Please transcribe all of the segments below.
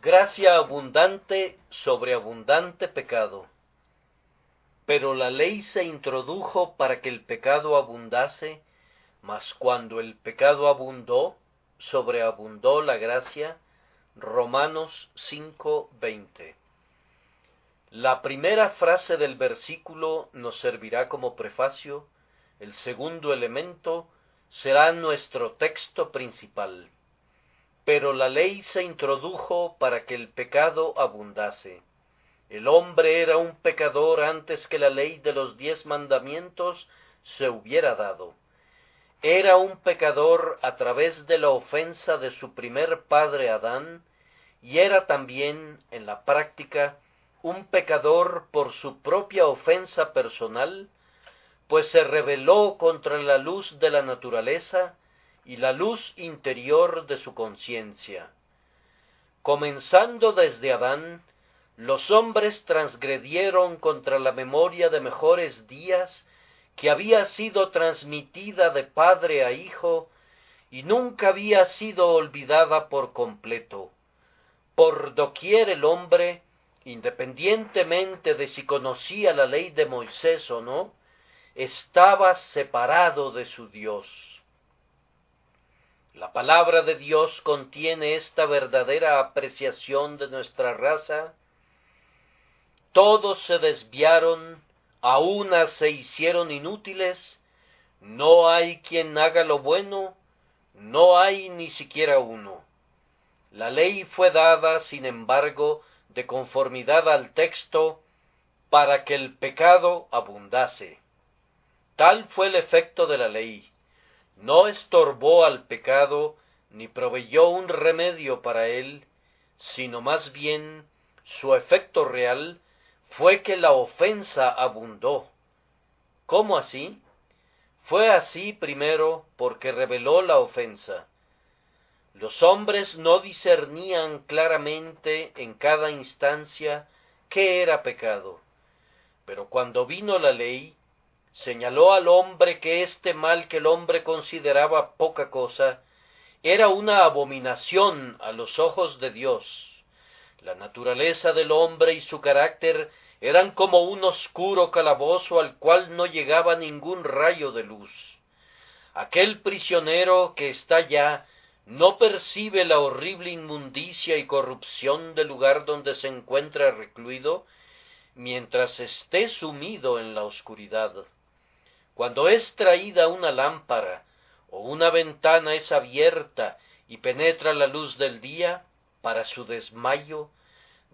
Gracia abundante sobre abundante pecado. Pero la ley se introdujo para que el pecado abundase, mas cuando el pecado abundó, sobreabundó la gracia. Romanos 5:20. La primera frase del versículo nos servirá como prefacio, el segundo elemento será nuestro texto principal. Pero la ley se introdujo para que el pecado abundase. El hombre era un pecador antes que la ley de los 10 mandamientos se hubiera dado. Era un pecador a través de la ofensa de su primer padre Adán, y era también, en la práctica, un pecador por su propia ofensa personal, pues se rebeló contra la luz de la naturaleza y la luz interior de su conciencia. Comenzando desde Adán, los hombres transgredieron contra la memoria de mejores días que había sido transmitida de padre a hijo y nunca había sido olvidada por completo. Por doquier el hombre, independientemente de si conocía la ley de Moisés o no, estaba separado de su Dios. La palabra de Dios contiene esta verdadera apreciación de nuestra raza. Todos se desviaron, a una se hicieron inútiles, no hay quien haga lo bueno, no hay ni siquiera uno. La ley fue dada, sin embargo, de conformidad al texto, para que el pecado abundase. Tal fue el efecto de la ley. No estorbó al pecado, ni proveyó un remedio para él, sino más bien su efecto real fue que la ofensa abundó. ¿Cómo así? Fue así primero porque reveló la ofensa. Los hombres no discernían claramente en cada instancia qué era pecado, pero cuando vino la ley, señaló al hombre que este mal que el hombre consideraba poca cosa, era una abominación a los ojos de Dios. La naturaleza del hombre y su carácter eran como un oscuro calabozo al cual no llegaba ningún rayo de luz. Aquel prisionero que está allá no percibe la horrible inmundicia y corrupción del lugar donde se encuentra recluido, mientras esté sumido en la oscuridad. Cuando es traída una lámpara o una ventana es abierta y penetra la luz del día, para su desmayo,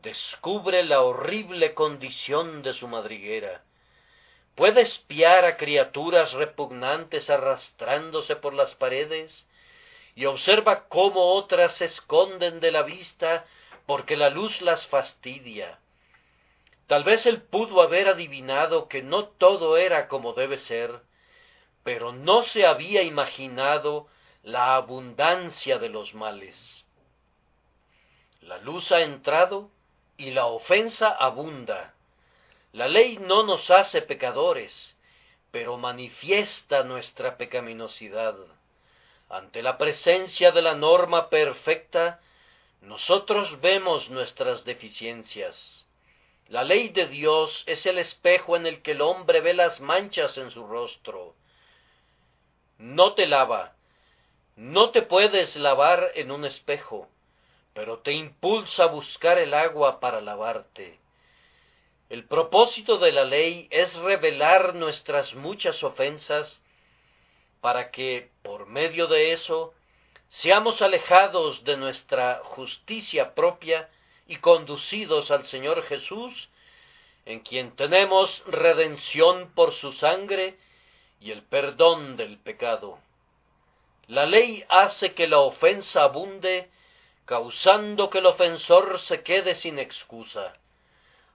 descubre la horrible condición de su madriguera. Puede espiar a criaturas repugnantes arrastrándose por las paredes, y observa cómo otras se esconden de la vista porque la luz las fastidia. Tal vez él pudo haber adivinado que no todo era como debe ser, pero no se había imaginado la abundancia de los males. La luz ha entrado y la ofensa abunda. La ley no nos hace pecadores, pero manifiesta nuestra pecaminosidad. Ante la presencia de la norma perfecta, nosotros vemos nuestras deficiencias. La ley de Dios es el espejo en el que el hombre ve las manchas en su rostro. No te lava, no te puedes lavar en un espejo, pero te impulsa a buscar el agua para lavarte. El propósito de la ley es revelar nuestras muchas ofensas, para que, por medio de eso, seamos alejados de nuestra justicia propia y conducidos al Señor Jesús, en quien tenemos redención por su sangre y el perdón del pecado. La ley hace que la ofensa abunde, causando que el ofensor se quede sin excusa.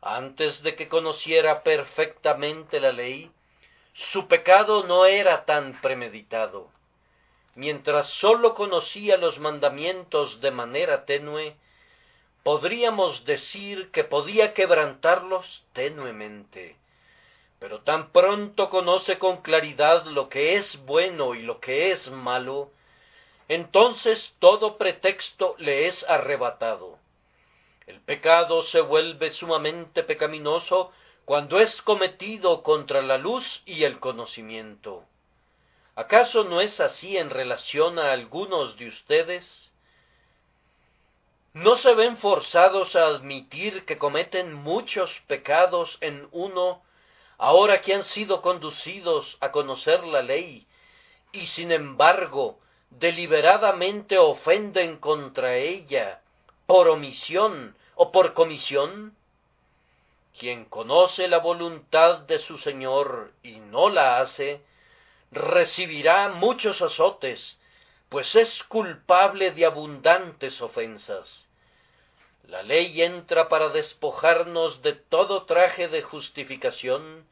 Antes de que conociera perfectamente la ley, su pecado no era tan premeditado. Mientras sólo conocía los mandamientos de manera tenue, podríamos decir que podía quebrantarlos tenuemente. Pero tan pronto conoce con claridad lo que es bueno y lo que es malo, entonces todo pretexto le es arrebatado. El pecado se vuelve sumamente pecaminoso cuando es cometido contra la luz y el conocimiento. ¿Acaso no es así en relación a algunos de ustedes? ¿No se ven forzados a admitir que cometen muchos pecados en uno, ahora que han sido conducidos a conocer la ley, y sin embargo deliberadamente ofenden contra ella, por omisión o por comisión? Quien conoce la voluntad de su Señor y no la hace, recibirá muchos azotes, pues es culpable de abundantes ofensas. La ley entra para despojarnos de todo traje de justificación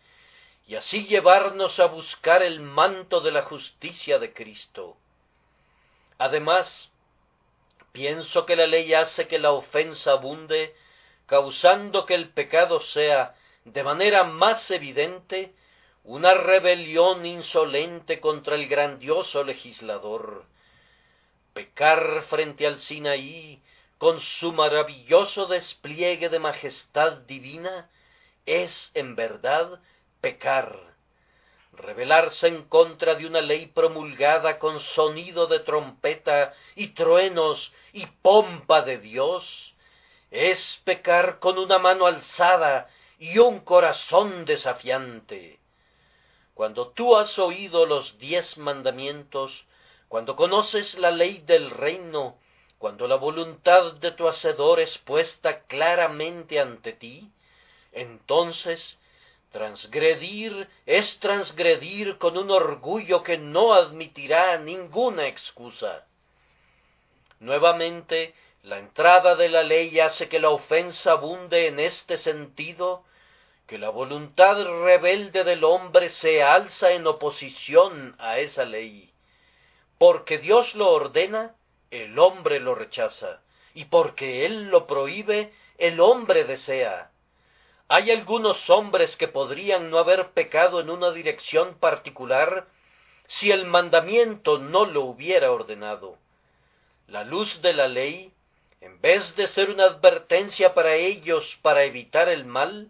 y así llevarnos a buscar el manto de la justicia de Cristo. Además, pienso que la ley hace que la ofensa abunde, causando que el pecado sea, de manera más evidente, una rebelión insolente contra el grandioso legislador. Pecar frente al Sinaí, con su maravilloso despliegue de majestad divina, es, en verdad, pecar. Rebelarse en contra de una ley promulgada con sonido de trompeta y truenos y pompa de Dios, es pecar con una mano alzada y un corazón desafiante. Cuando tú has oído los 10 mandamientos, cuando conoces la ley del reino, cuando la voluntad de tu Hacedor es puesta claramente ante ti, entonces transgredir es transgredir con un orgullo que no admitirá ninguna excusa. Nuevamente, la entrada de la ley hace que la ofensa abunde en este sentido, que la voluntad rebelde del hombre se alza en oposición a esa ley. Porque Dios lo ordena, el hombre lo rechaza, y porque Él lo prohíbe, el hombre desea. Hay algunos hombres que podrían no haber pecado en una dirección particular si el mandamiento no lo hubiera ordenado. La luz de la ley, en vez de ser una advertencia para ellos para evitar el mal,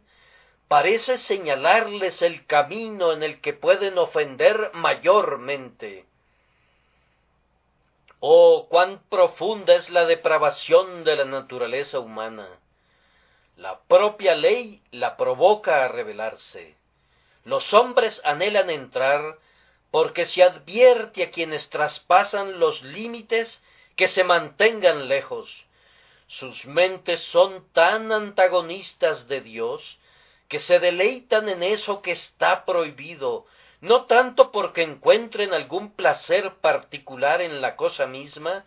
parece señalarles el camino en el que pueden ofender mayormente. Oh, cuán profunda es la depravación de la naturaleza humana. La propia ley la provoca a rebelarse. Los hombres anhelan entrar porque se advierte a quienes traspasan los límites que se mantengan lejos. Sus mentes son tan antagonistas de Dios que se deleitan en eso que está prohibido, no tanto porque encuentren algún placer particular en la cosa misma,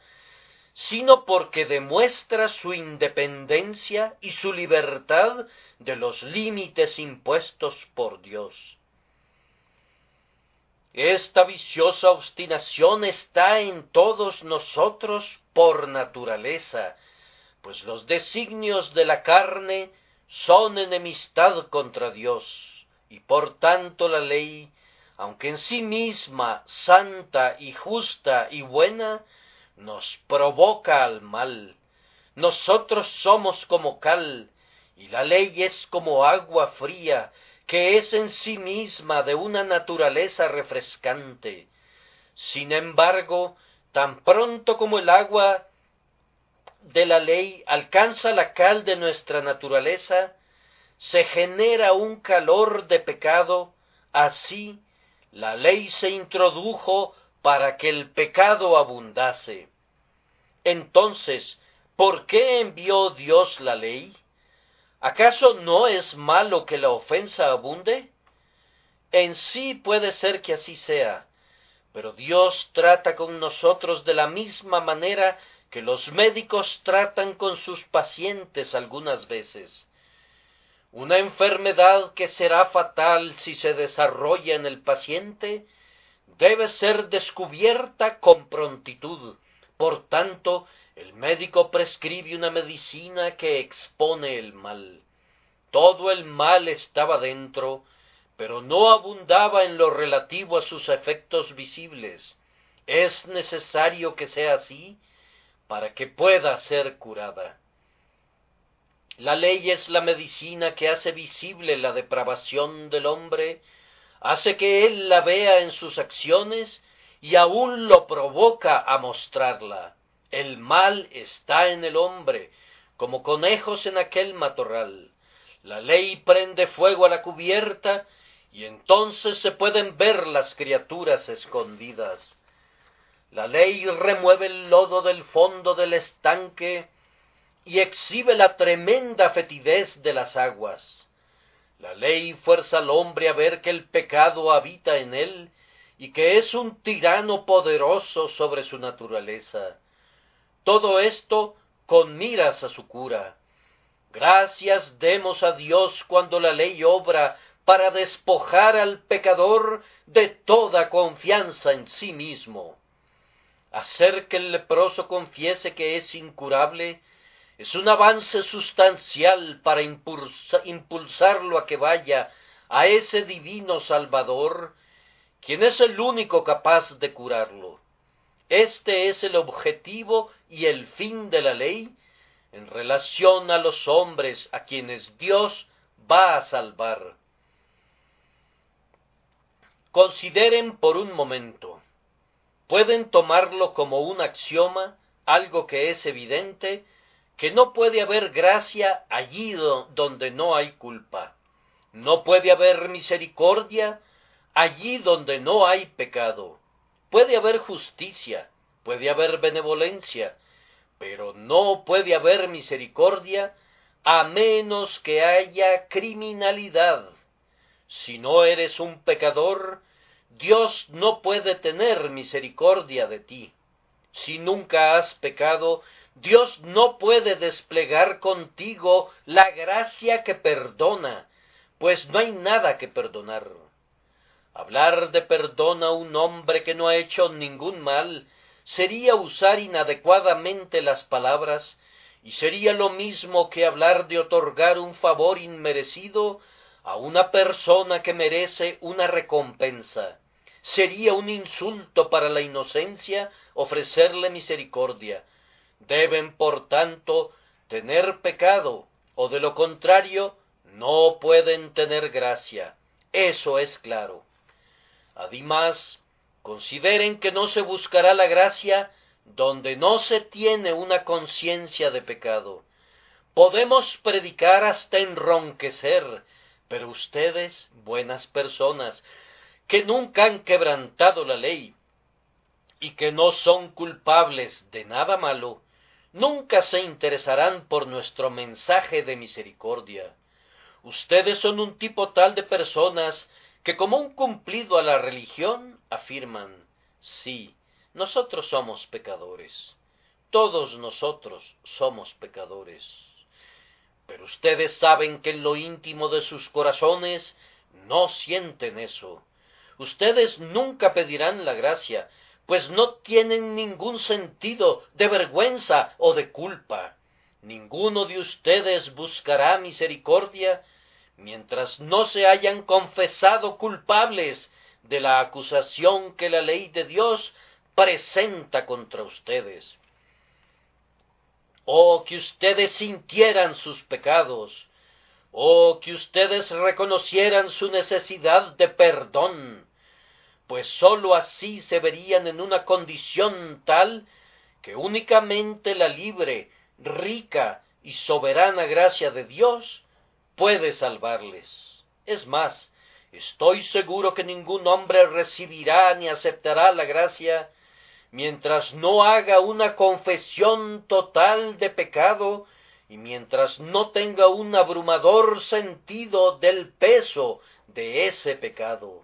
sino porque demuestra su independencia y su libertad de los límites impuestos por Dios. Esta viciosa obstinación está en todos nosotros por naturaleza, pues los designios de la carne son enemistad contra Dios, y por tanto la ley, aunque en sí misma santa y justa y buena, nos provoca al mal. Nosotros somos como cal, y la ley es como agua fría, que es en sí misma de una naturaleza refrescante. Sin embargo, tan pronto como el agua de la ley alcanza la cal de nuestra naturaleza, se genera un calor de pecado. Así la ley se introdujo para que el pecado abundase. Entonces, ¿por qué envió Dios la ley? ¿Acaso no es malo que la ofensa abunde? En sí puede ser que así sea, pero Dios trata con nosotros de la misma manera que los médicos tratan con sus pacientes algunas veces. Una enfermedad que será fatal si se desarrolla en el paciente debe ser descubierta con prontitud. Por tanto, el médico prescribe una medicina que expone el mal. Todo el mal estaba dentro, pero no abundaba en lo relativo a sus efectos visibles. Es necesario que sea así para que pueda ser curada. La ley es la medicina que hace visible la depravación del hombre, hace que él la vea en sus acciones y aún lo provoca a mostrarla. El mal está en el hombre, como conejos en aquel matorral. La ley prende fuego a la cubierta y entonces se pueden ver las criaturas escondidas. La ley remueve el lodo del fondo del estanque y exhibe la tremenda fetidez de las aguas. La ley fuerza al hombre a ver que el pecado habita en él y que es un tirano poderoso sobre su naturaleza. Todo esto con miras a su cura. Gracias demos a Dios cuando la ley obra para despojar al pecador de toda confianza en sí mismo. Hacer que el leproso confiese que es incurable es un avance sustancial para impulsarlo a que vaya a ese divino Salvador, quien es el único capaz de curarlo. Este es el objetivo y el fin de la ley en relación a los hombres a quienes Dios va a salvar. Consideren por un momento. Pueden tomarlo como un axioma, algo que es evidente, que no puede haber gracia allí donde no hay culpa. No puede haber misericordia allí donde no hay pecado. Puede haber justicia, puede haber benevolencia, pero no puede haber misericordia a menos que haya criminalidad. Si no eres un pecador, Dios no puede tener misericordia de ti. Si nunca has pecado, Dios no puede desplegar contigo la gracia que perdona, pues no hay nada que perdonar. Hablar de perdón a un hombre que no ha hecho ningún mal sería usar inadecuadamente las palabras, y sería lo mismo que hablar de otorgar un favor inmerecido a una persona que merece una recompensa. Sería un insulto para la inocencia ofrecerle misericordia. Deben, por tanto, tener pecado, o de lo contrario, no pueden tener gracia. Eso es claro. Además, consideren que no se buscará la gracia donde no se tiene una conciencia de pecado. Podemos predicar hasta enronquecer, pero ustedes, buenas personas, que nunca han quebrantado la ley y que no son culpables de nada malo, nunca se interesarán por nuestro mensaje de misericordia. Ustedes son un tipo tal de personas que como un cumplido a la religión afirman, sí, nosotros somos pecadores, todos nosotros somos pecadores. Pero ustedes saben que en lo íntimo de sus corazones no sienten eso. Ustedes nunca pedirán la gracia, pues no tienen ningún sentido de vergüenza o de culpa. Ninguno de ustedes buscará misericordia mientras no se hayan confesado culpables de la acusación que la ley de Dios presenta contra ustedes. Oh, que ustedes sintieran sus pecados, oh, que ustedes reconocieran su necesidad de perdón, pues sólo así se verían en una condición tal que únicamente la libre, rica y soberana gracia de Dios puede salvarles. Es más, estoy seguro que ningún hombre recibirá ni aceptará la gracia mientras no haga una confesión total de pecado y mientras no tenga un abrumador sentido del peso de ese pecado.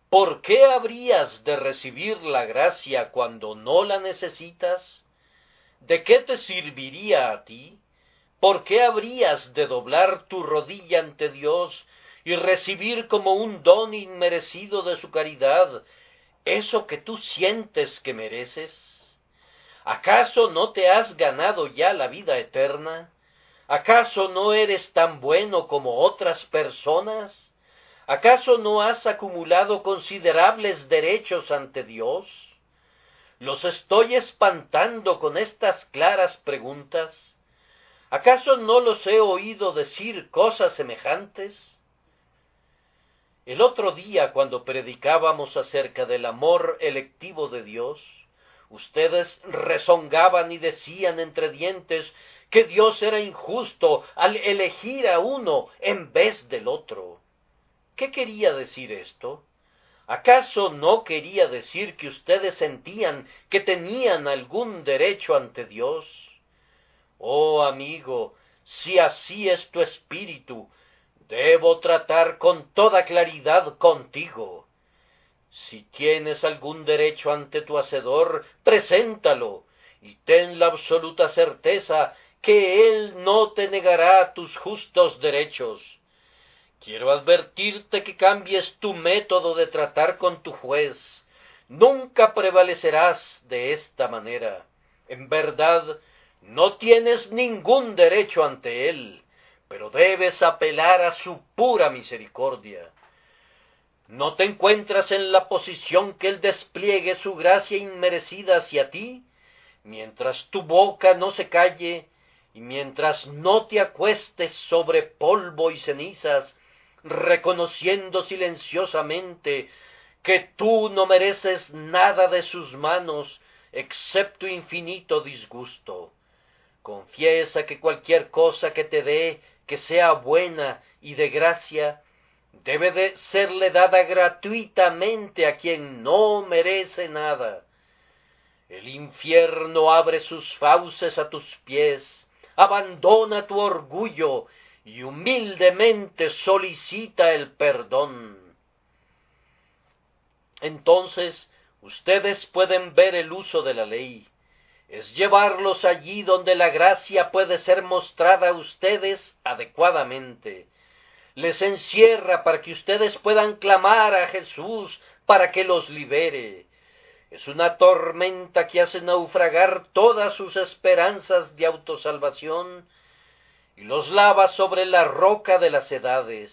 ¿Por qué habrías de recibir la gracia cuando no la necesitas? ¿De qué te serviría a ti? ¿Por qué habrías de doblar tu rodilla ante Dios y recibir como un don inmerecido de su caridad eso que tú sientes que mereces? ¿Acaso no te has ganado ya la vida eterna? ¿Acaso no eres tan bueno como otras personas? ¿Acaso no has acumulado considerables derechos ante Dios? Los estoy espantando con estas claras preguntas. ¿Acaso no los he oído decir cosas semejantes? El otro día, cuando predicábamos acerca del amor electivo de Dios, ustedes rezongaban y decían entre dientes que Dios era injusto al elegir a uno en vez del otro. ¿Qué quería decir esto? ¿Acaso no quería decir que ustedes sentían que tenían algún derecho ante Dios? Oh amigo, si así es tu espíritu, debo tratar con toda claridad contigo. Si tienes algún derecho ante tu Hacedor, preséntalo, y ten la absoluta certeza que Él no te negará tus justos derechos. Quiero advertirte que cambies tu método de tratar con tu juez. Nunca prevalecerás de esta manera. En verdad, no tienes ningún derecho ante Él, pero debes apelar a su pura misericordia. ¿No te encuentras en la posición que Él despliegue su gracia inmerecida hacia ti, mientras tu boca no se calle, y mientras no te acuestes sobre polvo y cenizas, reconociendo silenciosamente que tú no mereces nada de sus manos, excepto infinito disgusto? Confiesa que cualquier cosa que te dé, que sea buena y de gracia, debe de serle dada gratuitamente a quien no merece nada. El infierno abre sus fauces a tus pies, abandona tu orgullo y humildemente solicita el perdón. Entonces, ustedes pueden ver el uso de la ley. Es llevarlos allí donde la gracia puede ser mostrada a ustedes adecuadamente. Les encierra para que ustedes puedan clamar a Jesús para que los libere. Es una tormenta que hace naufragar todas sus esperanzas de autosalvación y los lava sobre la roca de las edades.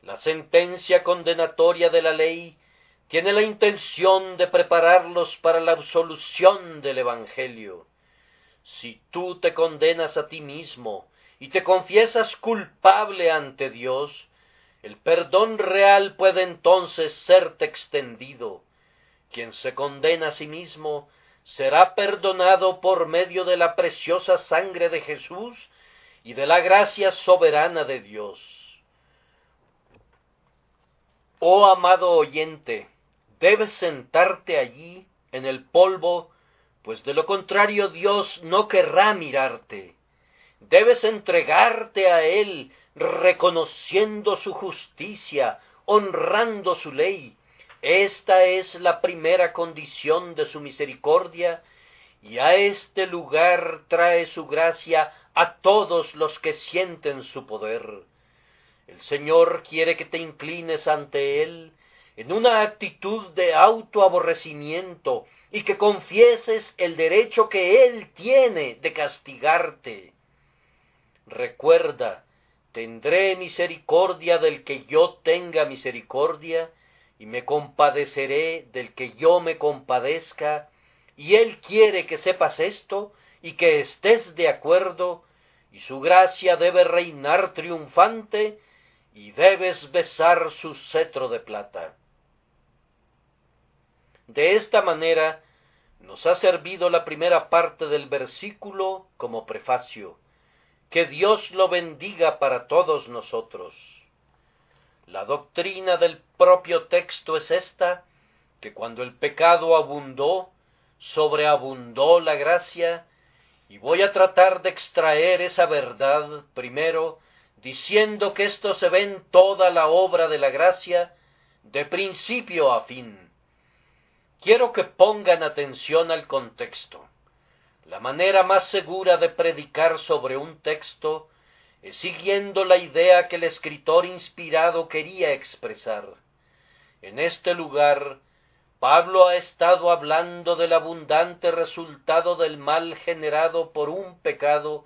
La sentencia condenatoria de la ley tiene la intención de prepararlos para la absolución del Evangelio. Si tú te condenas a ti mismo y te confiesas culpable ante Dios, el perdón real puede entonces serte extendido. Quien se condena a sí mismo será perdonado por medio de la preciosa sangre de Jesús y de la gracia soberana de Dios. Oh amado oyente, debes sentarte allí en el polvo, pues de lo contrario Dios no querrá mirarte. Debes entregarte a Él, reconociendo su justicia, honrando su ley. Esta es la primera condición de su misericordia, y a este lugar trae su gracia a todos los que sienten su poder. El Señor quiere que te inclines ante Él en una actitud de autoaborrecimiento y que confieses el derecho que Él tiene de castigarte. Recuerda, tendré misericordia del que yo tenga misericordia, y me compadeceré del que yo me compadezca, y Él quiere que sepas esto y que estés de acuerdo, y su gracia debe reinar triunfante, y debes besar su cetro de plata. De esta manera nos ha servido la primera parte del versículo como prefacio. Que Dios lo bendiga para todos nosotros. La doctrina del propio texto es esta, que cuando el pecado abundó, sobreabundó la gracia, y voy a tratar de extraer esa verdad primero, diciendo que esto se ve en toda la obra de la gracia, de principio a fin. Quiero que pongan atención al contexto. La manera más segura de predicar sobre un texto es siguiendo la idea que el escritor inspirado quería expresar. En este lugar, Pablo ha estado hablando del abundante resultado del mal generado por un pecado,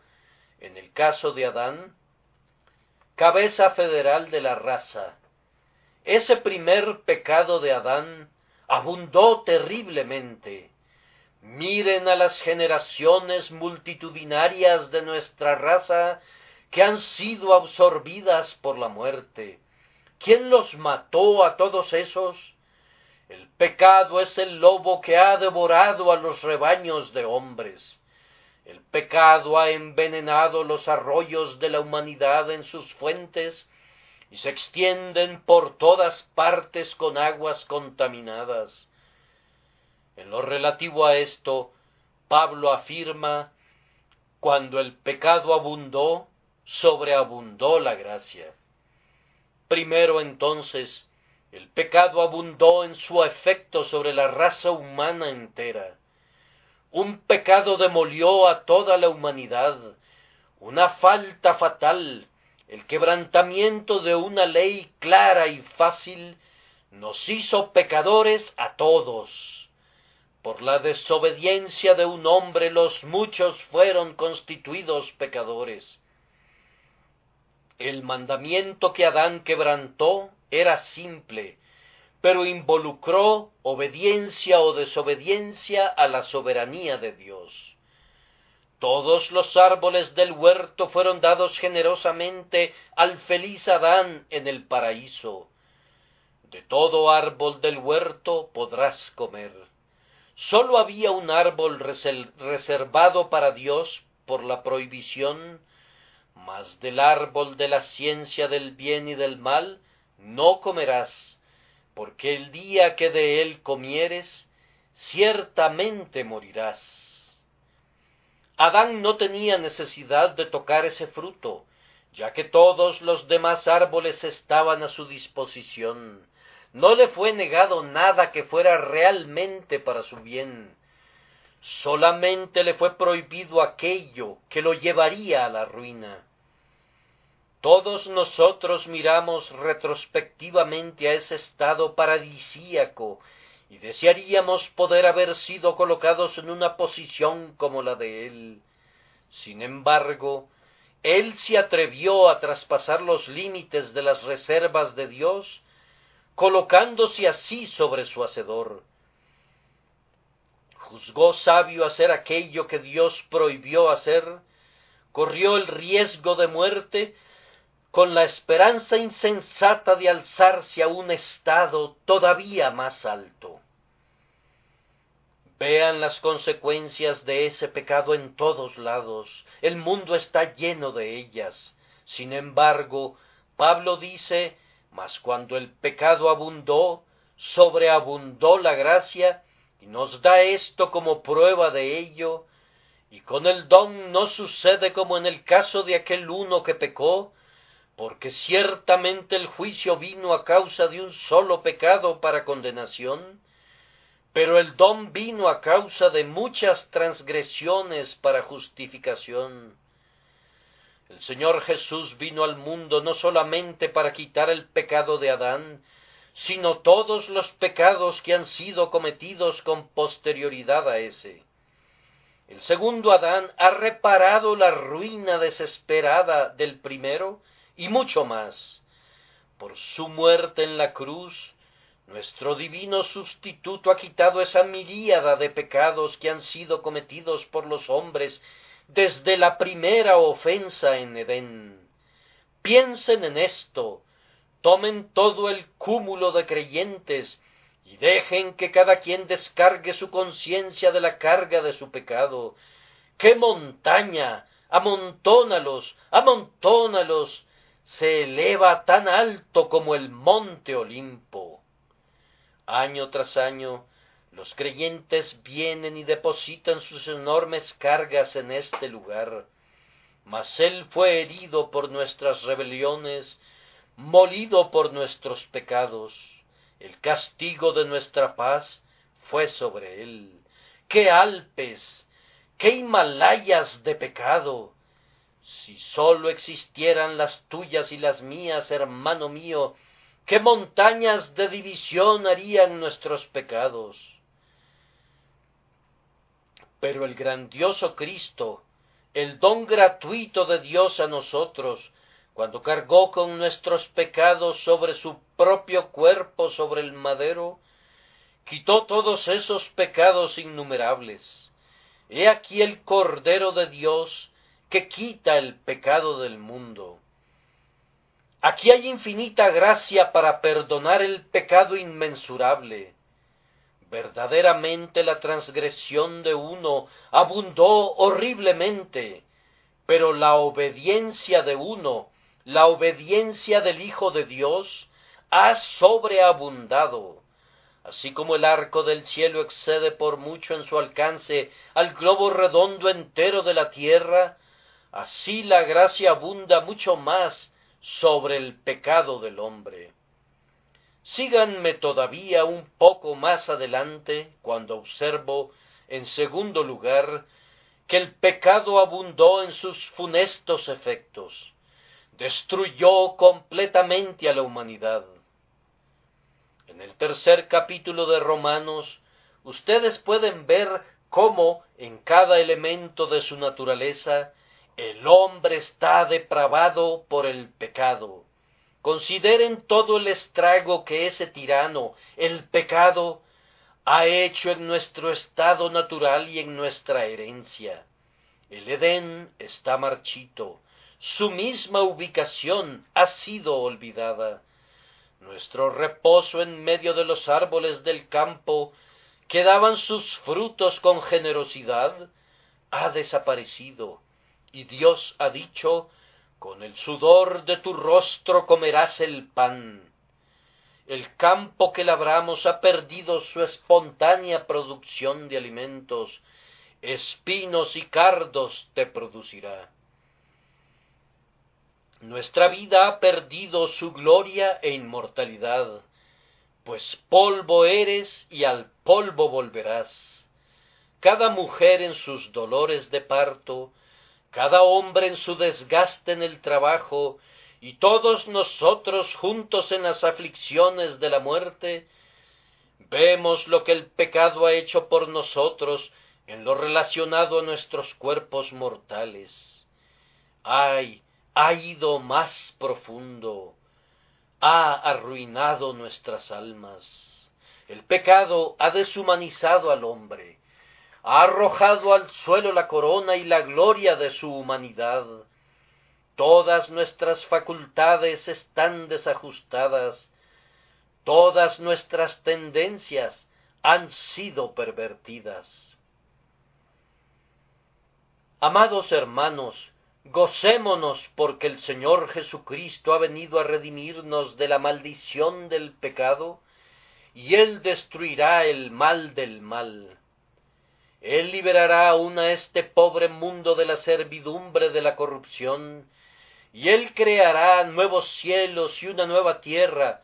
en el caso de Adán, cabeza federal de la raza. Ese primer pecado de Adán abundó terriblemente, Miren a las generaciones multitudinarias de nuestra raza que han sido absorbidas por la muerte. ¿Quién los mató a todos esos? El pecado es el lobo que ha devorado a los rebaños de hombres. El pecado ha envenenado los arroyos de la humanidad en sus fuentes y se extienden por todas partes con aguas contaminadas. En lo relativo a esto, Pablo afirma: cuando el pecado abundó, sobreabundó la gracia. Primero, entonces, el pecado abundó en su efecto sobre la raza humana entera. Un pecado demolió a toda la humanidad, una falta fatal, el quebrantamiento de una ley clara y fácil, nos hizo pecadores a todos. Por la desobediencia de un hombre los muchos fueron constituidos pecadores. El mandamiento que Adán quebrantó era simple, pero involucró obediencia o desobediencia a la soberanía de Dios. Todos los árboles del huerto fueron dados generosamente al feliz Adán en el paraíso. De todo árbol del huerto podrás comer. Sólo había un árbol reservado para Dios por la prohibición: mas del árbol de la ciencia del bien y del mal no comerás, porque el día que de él comieres, ciertamente morirás. Adán no tenía necesidad de tocar ese fruto, ya que todos los demás árboles estaban a su disposición. No le fue negado nada que fuera realmente para su bien. Solamente le fue prohibido aquello que lo llevaría a la ruina. Todos nosotros miramos retrospectivamente a ese estado paradisíaco y desearíamos poder haber sido colocados en una posición como la de él. Sin embargo, él se atrevió a traspasar los límites de las reservas de Dios, colocándose así sobre su hacedor. Juzgó sabio hacer aquello que Dios prohibió hacer, corrió el riesgo de muerte, con la esperanza insensata de alzarse a un estado todavía más alto. Vean las consecuencias de ese pecado en todos lados. El mundo está lleno de ellas. Sin embargo, Pablo dice: mas cuando el pecado abundó, sobreabundó la gracia, y nos da esto como prueba de ello. Y con el don no sucede como en el caso de aquel uno que pecó, porque ciertamente el juicio vino a causa de un solo pecado para condenación, pero el don vino a causa de muchas transgresiones para justificación. El Señor Jesús vino al mundo no solamente para quitar el pecado de Adán, sino todos los pecados que han sido cometidos con posterioridad a ese. El segundo Adán ha reparado la ruina desesperada del primero, y mucho más. Por su muerte en la cruz, nuestro divino sustituto ha quitado esa miríada de pecados que han sido cometidos por los hombres desde la primera ofensa en Edén. Piensen en esto, tomen todo el cúmulo de creyentes y dejen que cada quien descargue su conciencia de la carga de su pecado. ¡Qué montaña! ¡Amontónalos! ¡Amontónalos! Se eleva tan alto como el monte Olimpo. Año tras año, los creyentes vienen y depositan sus enormes cargas en este lugar, mas él fue herido por nuestras rebeliones, molido por nuestros pecados. El castigo de nuestra paz fue sobre él. ¡Qué Alpes! ¡Qué Himalayas de pecado! Si sólo existieran las tuyas y las mías, hermano mío, ¿qué montañas de división harían nuestros pecados? Pero el grandioso Cristo, el don gratuito de Dios a nosotros, cuando cargó con nuestros pecados sobre su propio cuerpo sobre el madero, quitó todos esos pecados innumerables. He aquí el Cordero de Dios que quita el pecado del mundo. Aquí hay infinita gracia para perdonar el pecado inmensurable. Verdaderamente la transgresión de uno abundó horriblemente, pero la obediencia de uno, la obediencia del Hijo de Dios, ha sobreabundado. Así como el arco del cielo excede por mucho en su alcance al globo redondo entero de la tierra, así la gracia abunda mucho más sobre el pecado del hombre. Síganme todavía un poco más adelante, cuando observo, en segundo lugar, que el pecado abundó en sus funestos efectos, destruyó completamente a la humanidad. En el tercer capítulo de Romanos, ustedes pueden ver cómo en cada elemento de su naturaleza el hombre está depravado por el pecado. Consideren todo el estrago que ese tirano, el pecado, ha hecho en nuestro estado natural y en nuestra herencia. El Edén está marchito, su misma ubicación ha sido olvidada. Nuestro reposo en medio de los árboles del campo, que daban sus frutos con generosidad, ha desaparecido, y Dios ha dicho: con el sudor de tu rostro comerás el pan. El campo que labramos ha perdido su espontánea producción de alimentos, espinos y cardos te producirá. Nuestra vida ha perdido su gloria e inmortalidad, pues polvo eres y al polvo volverás. Cada mujer en sus dolores de parto, cada hombre en su desgaste en el trabajo, y todos nosotros juntos en las aflicciones de la muerte, vemos lo que el pecado ha hecho por nosotros en lo relacionado a nuestros cuerpos mortales. ¡Ay! Ha ido más profundo, ha arruinado nuestras almas. El pecado ha deshumanizado al hombre, ha arrojado al suelo la corona y la gloria de su humanidad. Todas nuestras facultades están desajustadas, todas nuestras tendencias han sido pervertidas. Amados hermanos, gocémonos porque el Señor Jesucristo ha venido a redimirnos de la maldición del pecado, y Él destruirá el mal del mal. Él liberará aún a este pobre mundo de la servidumbre de la corrupción, y Él creará nuevos cielos y una nueva tierra,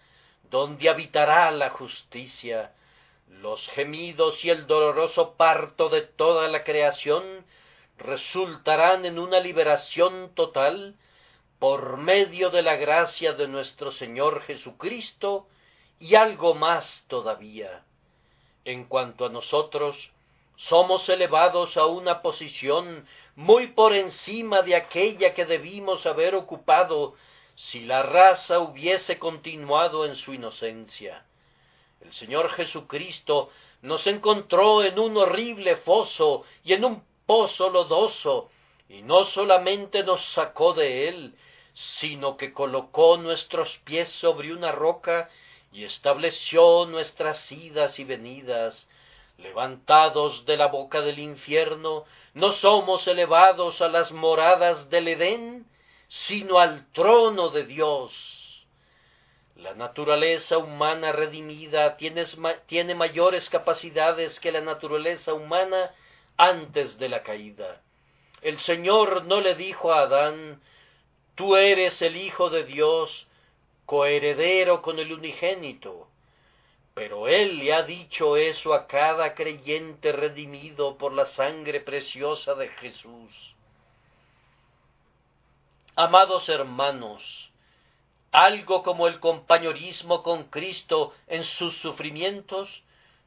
donde habitará la justicia. Los gemidos y el doloroso parto de toda la creación resultarán en una liberación total por medio de la gracia de nuestro Señor Jesucristo, y algo más todavía. En cuanto a nosotros, somos elevados a una posición muy por encima de aquella que debimos haber ocupado si la raza hubiese continuado en su inocencia. El Señor Jesucristo nos encontró en un horrible foso y en un pozo lodoso, y no solamente nos sacó de él, sino que colocó nuestros pies sobre una roca y estableció nuestras idas y venidas. Levantados de la boca del infierno, no somos elevados a las moradas del Edén, sino al trono de Dios. La naturaleza humana redimida tiene mayores capacidades que la naturaleza humana antes de la caída. El Señor no le dijo a Adán: tú eres el Hijo de Dios, coheredero con el unigénito. Pero Él le ha dicho eso a cada creyente redimido por la sangre preciosa de Jesús. Amados hermanos, algo como el compañerismo con Cristo en sus sufrimientos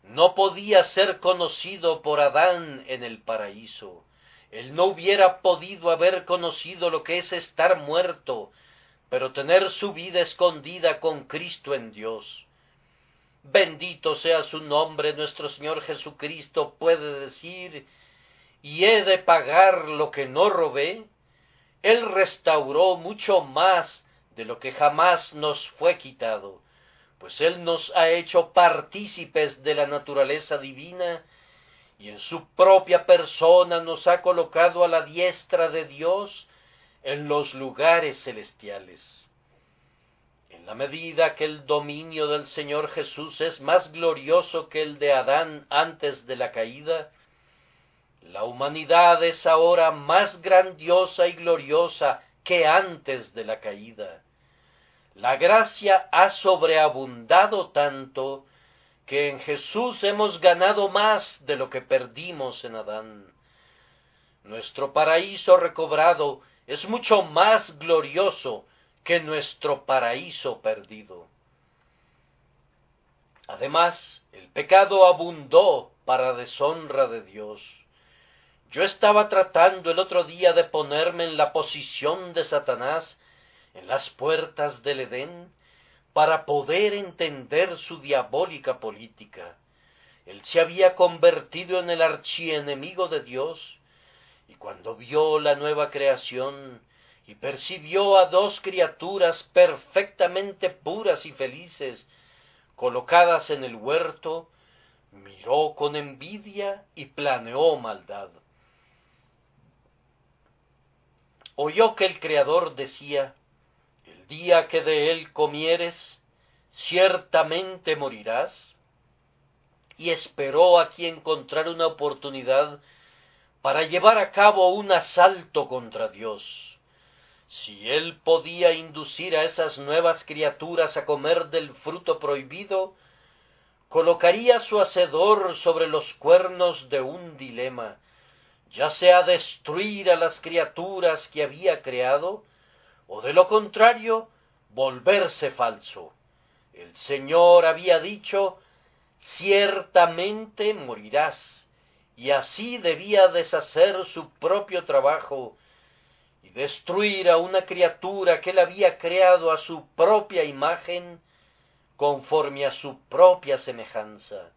no podía ser conocido por Adán en el paraíso. Él no hubiera podido haber conocido lo que es estar muerto, pero tener su vida escondida con Cristo en Dios. bendito sea su nombre, nuestro Señor Jesucristo puede decir, y he de pagar lo que no robé, Él restauró mucho más de lo que jamás nos fue quitado, pues Él nos ha hecho partícipes de la naturaleza divina, y en su propia persona nos ha colocado a la diestra de Dios en los lugares celestiales. En la medida que el dominio del Señor Jesús es más glorioso que el de Adán antes de la caída, la humanidad es ahora más grandiosa y gloriosa que antes de la caída. La gracia ha sobreabundado tanto que en Jesús hemos ganado más de lo que perdimos en Adán. Nuestro paraíso recobrado es mucho más glorioso que nuestro paraíso perdido. Además, el pecado abundó para deshonra de Dios. Yo estaba tratando el otro día de ponerme en la posición de Satanás en las puertas del Edén para poder entender su diabólica política. Él se había convertido en el archienemigo de Dios, y cuando vio la nueva creación y percibió a dos criaturas perfectamente puras y felices, colocadas en el huerto, miró con envidia y planeó maldad. Oyó que el Creador decía, el día que de él comieres, ciertamente morirás, y esperó aquí encontrar una oportunidad para llevar a cabo un asalto contra Dios. Si él podía inducir a esas nuevas criaturas a comer del fruto prohibido, colocaría a su hacedor sobre los cuernos de un dilema, ya sea destruir a las criaturas que había creado, o de lo contrario, volverse falso. El Señor había dicho, ciertamente morirás, y así debía deshacer su propio trabajo y destruir a una criatura que él había creado a su propia imagen, conforme a su propia semejanza.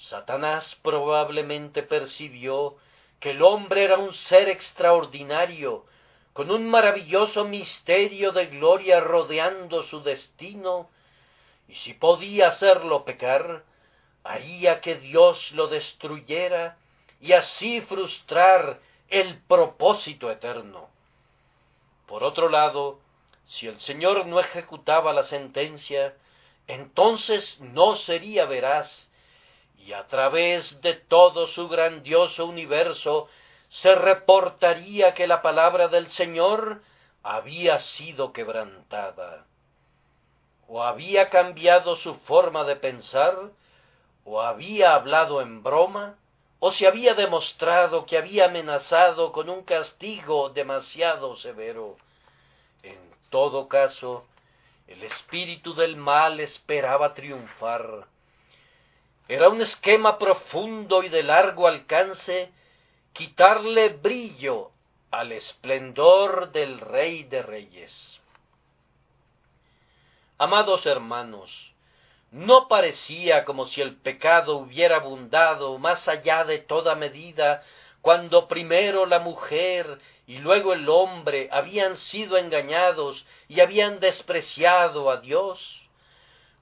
Satanás probablemente percibió que el hombre era un ser extraordinario, con un maravilloso misterio de gloria rodeando su destino, y si podía hacerlo pecar, haría que Dios lo destruyera y así frustrar el propósito eterno. Por otro lado, si el Señor no ejecutaba la sentencia, entonces no sería veraz, y a través de todo su grandioso universo se reportaría que la palabra del Señor había sido quebrantada. O había cambiado su forma de pensar, o había hablado en broma, o se había demostrado que había amenazado con un castigo demasiado severo. En todo caso, el espíritu del mal esperaba triunfar. Era un esquema profundo y de largo alcance quitarle brillo al esplendor del Rey de Reyes. Amados hermanos, ¿no parecía como si el pecado hubiera abundado más allá de toda medida, cuando primero la mujer y luego el hombre habían sido engañados y habían despreciado a Dios?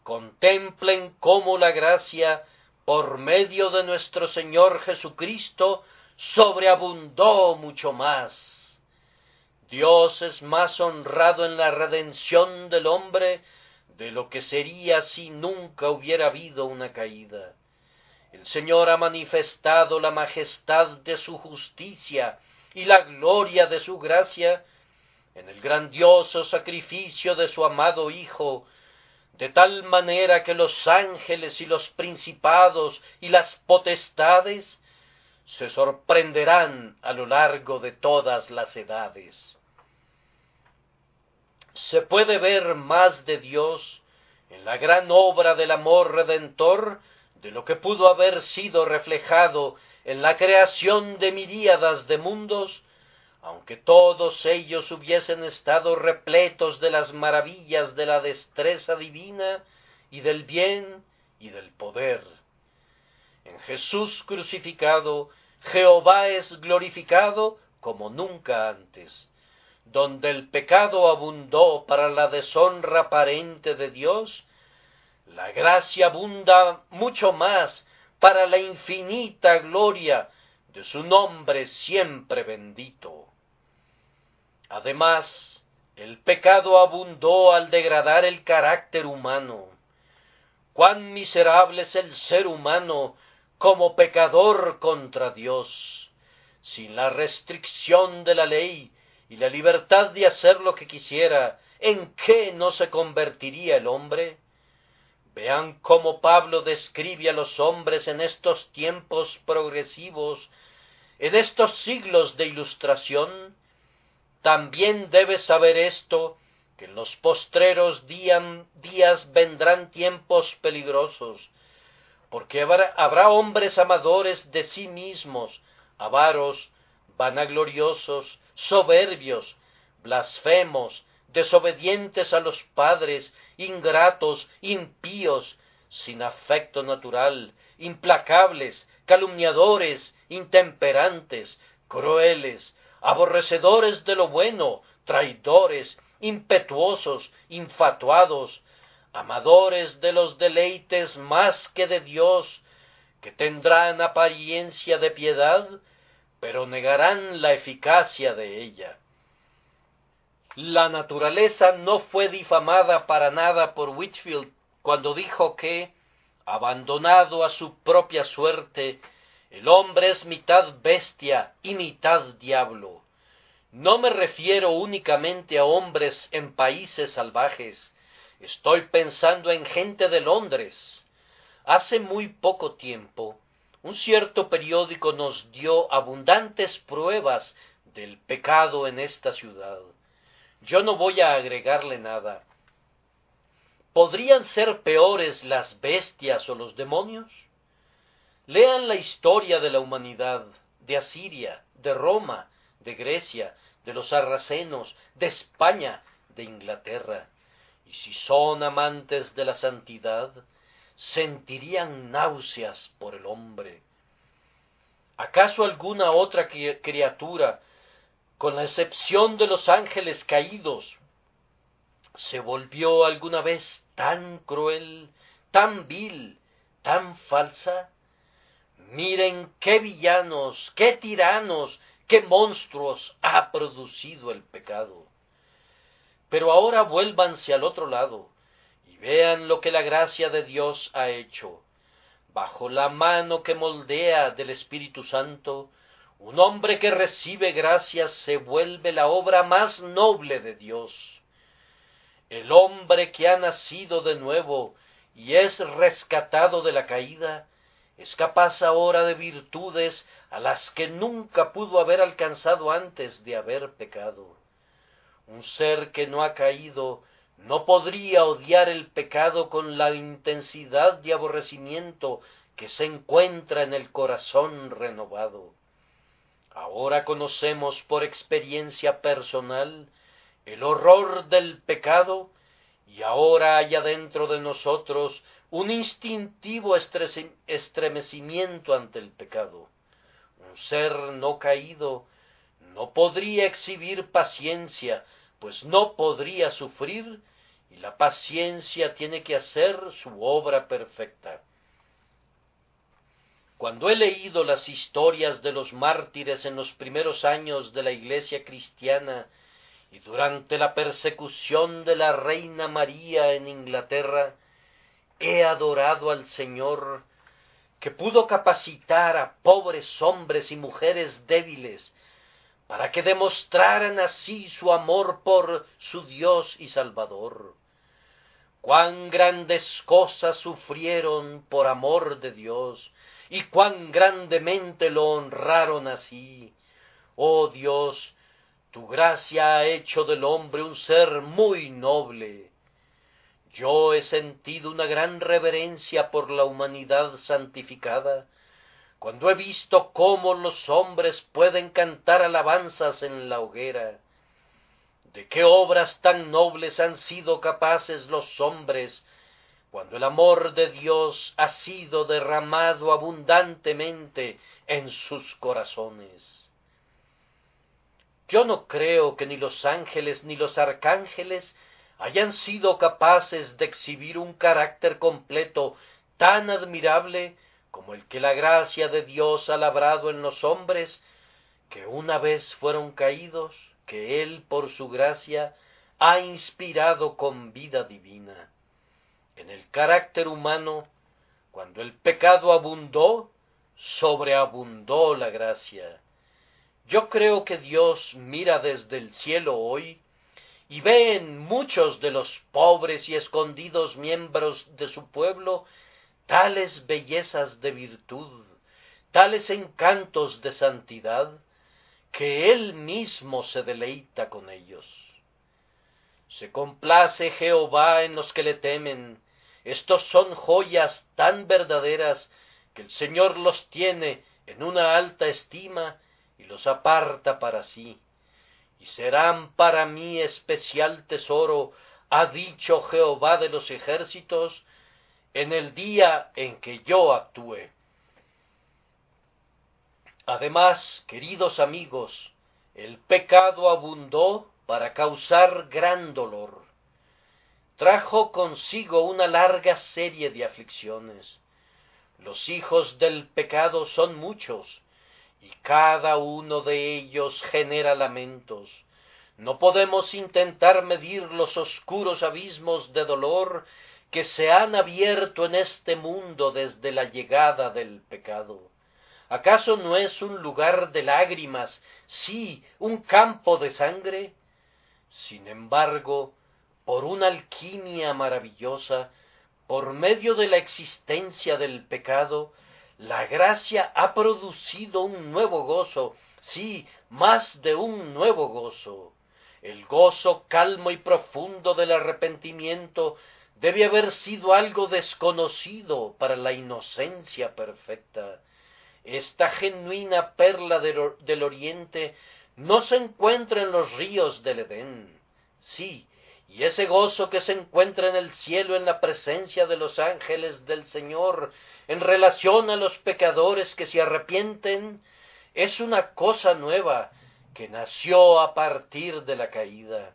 Contemplen cómo la gracia, por medio de nuestro Señor Jesucristo, sobreabundó mucho más. Dios es más honrado en la redención del hombre de lo que sería si nunca hubiera habido una caída. El Señor ha manifestado la majestad de su justicia y la gloria de su gracia en el grandioso sacrificio de su amado Hijo, de tal manera que los ángeles y los principados y las potestades se sorprenderán a lo largo de todas las edades. Se puede ver más de Dios en la gran obra del amor redentor de lo que pudo haber sido reflejado en la creación de miríadas de mundos, aunque todos ellos hubiesen estado repletos de las maravillas de la destreza divina y del bien y del poder. En Jesús crucificado, Jehová es glorificado como nunca antes. Donde el pecado abundó para la deshonra aparente de Dios, la gracia abunda mucho más para la infinita gloria de su nombre siempre bendito. Además, el pecado abundó al degradar el carácter humano. Cuán miserable es el ser humano como pecador contra Dios. Sin la restricción de la ley y la libertad de hacer lo que quisiera, ¿en qué no se convertiría el hombre? Vean cómo Pablo describe a los hombres en estos tiempos progresivos, en estos siglos de ilustración. También debes saber esto, que en los postreros días vendrán tiempos peligrosos, porque habrá hombres amadores de sí mismos, avaros, vanagloriosos, soberbios, blasfemos, desobedientes a los padres, ingratos, impíos, sin afecto natural, implacables, calumniadores, intemperantes, crueles, aborrecedores de lo bueno, traidores, impetuosos, infatuados, amadores de los deleites más que de Dios, que tendrán apariencia de piedad, pero negarán la eficacia de ella. La naturaleza no fue difamada para nada por Whitefield cuando dijo que, abandonado a su propia suerte, el hombre es mitad bestia y mitad diablo. No me refiero únicamente a hombres en países salvajes. Estoy pensando en gente de Londres. Hace muy poco tiempo, un cierto periódico nos dio abundantes pruebas del pecado en esta ciudad. Yo no voy a agregarle nada. ¿Podrían ser peores las bestias o los demonios? Lean la historia de la humanidad, de Asiria, de Roma, de Grecia, de los sarracenos, de España, de Inglaterra. Y si son amantes de la santidad, sentirían náuseas por el hombre. ¿Acaso alguna otra criatura, con la excepción de los ángeles caídos, se volvió alguna vez tan cruel, tan vil, tan falsa? Miren qué villanos, qué tiranos, qué monstruos ha producido el pecado. Pero ahora vuélvanse al otro lado y vean lo que la gracia de Dios ha hecho. Bajo la mano que moldea del Espíritu Santo, un hombre que recibe gracias se vuelve la obra más noble de Dios. El hombre que ha nacido de nuevo y es rescatado de la caída, es capaz ahora de virtudes a las que nunca pudo haber alcanzado antes de haber pecado. Un ser que no ha caído no podría odiar el pecado con la intensidad de aborrecimiento que se encuentra en el corazón renovado. Ahora conocemos por experiencia personal el horror del pecado, y ahora hay adentro de nosotros un instintivo estremecimiento ante el pecado. Un ser no caído no podría exhibir paciencia, pues no podría sufrir, y la paciencia tiene que hacer su obra perfecta. Cuando he leído las historias de los mártires en los primeros años de la Iglesia cristiana y durante la persecución de la Reina María en Inglaterra, he adorado al Señor, que pudo capacitar a pobres hombres y mujeres débiles para que demostraran así su amor por su Dios y Salvador. Cuán grandes cosas sufrieron por amor de Dios, y cuán grandemente lo honraron así. Oh Dios, tu gracia ha hecho del hombre un ser muy noble. Yo he sentido una gran reverencia por la humanidad santificada, cuando he visto cómo los hombres pueden cantar alabanzas en la hoguera. ¿De qué obras tan nobles han sido capaces los hombres cuando el amor de Dios ha sido derramado abundantemente en sus corazones. Yo no creo que ni los ángeles ni los arcángeles hayan sido capaces de exhibir un carácter completo tan admirable como el que la gracia de Dios ha labrado en los hombres, que una vez fueron caídos, que Él por su gracia ha inspirado con vida divina. En el carácter humano, cuando el pecado abundó, sobreabundó la gracia. Yo creo que Dios mira desde el cielo hoy y ve en muchos de los pobres y escondidos miembros de su pueblo tales bellezas de virtud, tales encantos de santidad, que Él mismo se deleita con ellos. Se complace Jehová en los que le temen. Estos son joyas tan verdaderas que el Señor los tiene en una alta estima y los aparta para sí. Y serán para mí especial tesoro, ha dicho Jehová de los ejércitos, en el día en que yo actúe. Además, queridos amigos, el pecado abundó para causar gran dolor. Trajo consigo una larga serie de aflicciones. Los hijos del pecado son muchos, y cada uno de ellos genera lamentos. No podemos intentar medir los oscuros abismos de dolor que se han abierto en este mundo desde la llegada del pecado. ¿Acaso no es un lugar de lágrimas, sí, un campo de sangre? Sin embargo, por una alquimia maravillosa, por medio de la existencia del pecado, la gracia ha producido un nuevo gozo, sí, más de un nuevo gozo. El gozo calmo y profundo del arrepentimiento debe haber sido algo desconocido para la inocencia perfecta. Esta genuina perla del oriente no se encuentra en los ríos del Edén. Sí, y ese gozo que se encuentra en el cielo en la presencia de los ángeles del Señor en relación a los pecadores que se arrepienten, es una cosa nueva que nació a partir de la caída.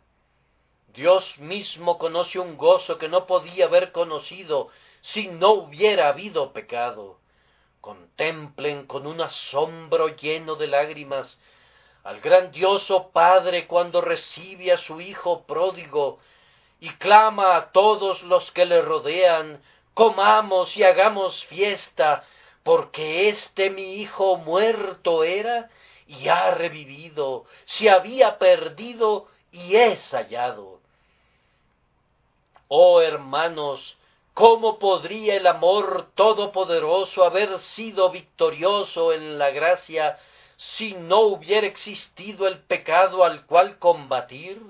Dios mismo conoce un gozo que no podía haber conocido si no hubiera habido pecado. Contemplen con un asombro lleno de lágrimas al grandioso Padre cuando recibe a su Hijo pródigo y clama a todos los que le rodean: comamos y hagamos fiesta, porque mi Hijo muerto era y ha revivido, se había perdido y es hallado. Oh hermanos, ¿cómo podría el amor todopoderoso haber sido victorioso en la gracia si no hubiera existido el pecado al cual combatir?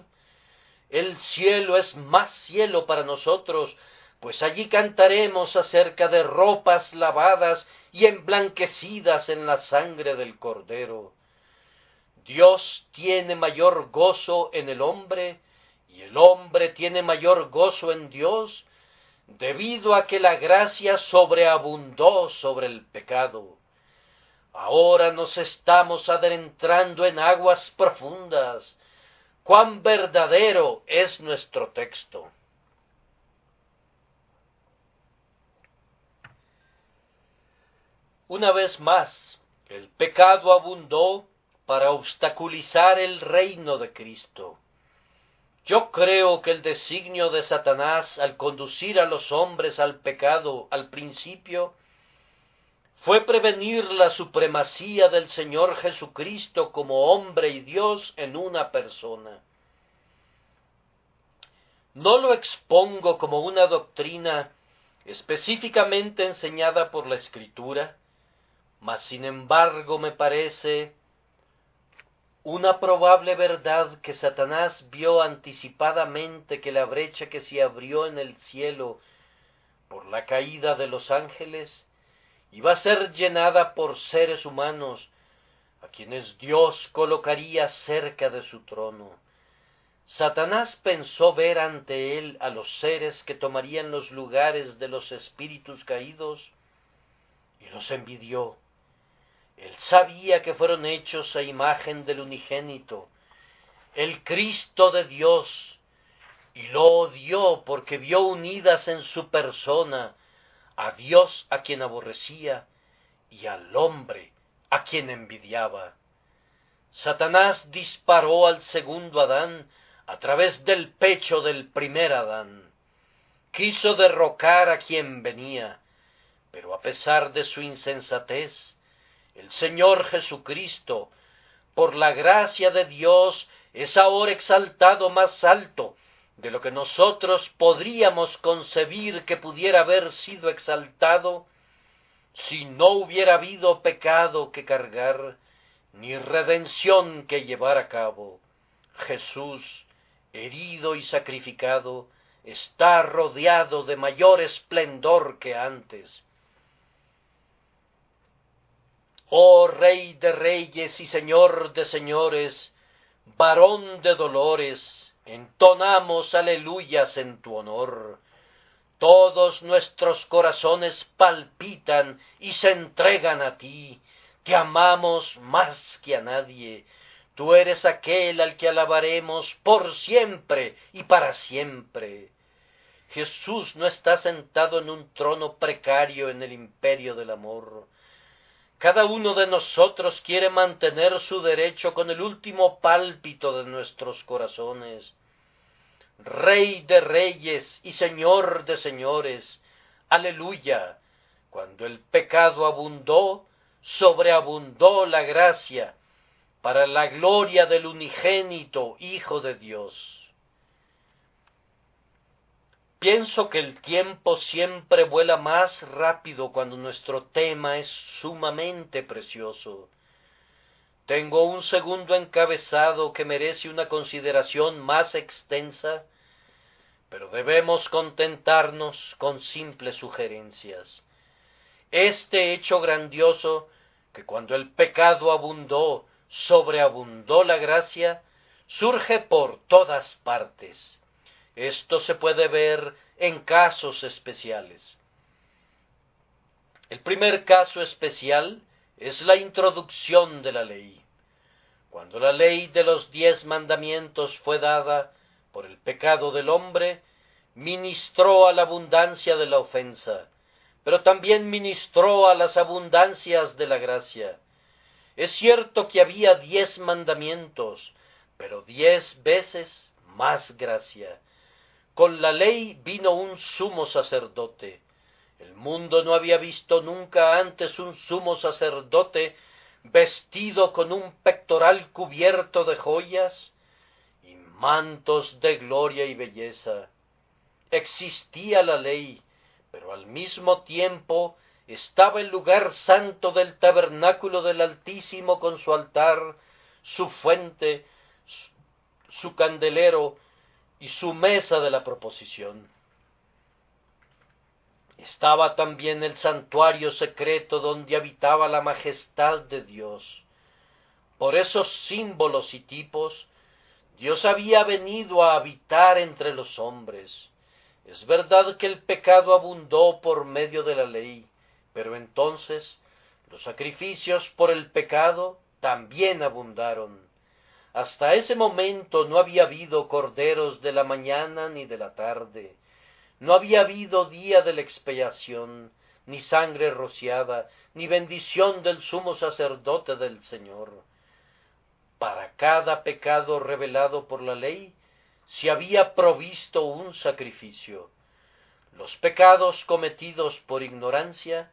El cielo es más cielo para nosotros, pues allí cantaremos acerca de ropas lavadas y emblanquecidas en la sangre del Cordero. Dios tiene mayor gozo en el hombre, y el hombre tiene mayor gozo en Dios, debido a que la gracia sobreabundó sobre el pecado. Ahora nos estamos adentrando en aguas profundas. ¡Cuán verdadero es nuestro texto! Una vez más, el pecado abundó para obstaculizar el reino de Cristo. Yo creo que el designio de Satanás al conducir a los hombres al pecado al principio fue prevenir la supremacía del Señor Jesucristo como hombre y Dios en una persona. No lo expongo como una doctrina específicamente enseñada por la Escritura, mas sin embargo me parece una probable verdad que Satanás vio anticipadamente que la brecha que se abrió en el cielo por la caída de los ángeles iba a ser llenada por seres humanos, a quienes Dios colocaría cerca de su trono. Satanás pensó ver ante él a los seres que tomarían los lugares de los espíritus caídos y los envidió. Él sabía que fueron hechos a imagen del unigénito, el Cristo de Dios, y lo odió porque vio unidas en su persona a Dios a quien aborrecía y al hombre a quien envidiaba. Satanás disparó al segundo Adán a través del pecho del primer Adán. Quiso derrocar a quien venía, pero a pesar de su insensatez, el Señor Jesucristo, por la gracia de Dios, es ahora exaltado más alto de lo que nosotros podríamos concebir que pudiera haber sido exaltado si no hubiera habido pecado que cargar, ni redención que llevar a cabo. Jesús, herido y sacrificado, está rodeado de mayor esplendor que antes. Oh Rey de reyes y Señor de señores, varón de dolores, entonamos aleluyas en tu honor. Todos nuestros corazones palpitan y se entregan a ti. Te amamos más que a nadie. Tú eres aquel al que alabaremos por siempre y para siempre. Jesús no está sentado en un trono precario en el imperio del amor. Cada uno de nosotros quiere mantener su derecho con el último pálpito de nuestros corazones. Rey de reyes y Señor de señores, aleluya. Cuando el pecado abundó, sobreabundó la gracia, para la gloria del unigénito Hijo de Dios. Pienso que el tiempo siempre vuela más rápido cuando nuestro tema es sumamente precioso. Tengo un segundo encabezado que merece una consideración más extensa, pero debemos contentarnos con simples sugerencias. Este hecho grandioso, que cuando el pecado abundó, sobreabundó la gracia, surge por todas partes. Esto se puede ver en casos especiales. El primer caso especial es la introducción de la ley. Cuando la ley de los 10 mandamientos fue dada por el pecado del hombre, ministró a la abundancia de la ofensa, pero también ministró a las abundancias de la gracia. Es cierto que había 10 mandamientos, pero 10 veces más gracia. Con la ley vino un sumo sacerdote. El mundo no había visto nunca antes un sumo sacerdote vestido con un pectoral cubierto de joyas y mantos de gloria y belleza. Existía la ley, pero al mismo tiempo estaba el lugar santo del tabernáculo del Altísimo con su altar, su fuente, su candelero y su mesa de la proposición. Estaba también el santuario secreto donde habitaba la majestad de Dios. Por esos símbolos y tipos, Dios había venido a habitar entre los hombres. Es verdad que el pecado abundó por medio de la ley, pero entonces los sacrificios por el pecado también abundaron. Hasta ese momento no había habido corderos de la mañana ni de la tarde. No había habido día de la expiación, ni sangre rociada, ni bendición del sumo sacerdote del Señor. Para cada pecado revelado por la ley, se había provisto un sacrificio. Los pecados cometidos por ignorancia,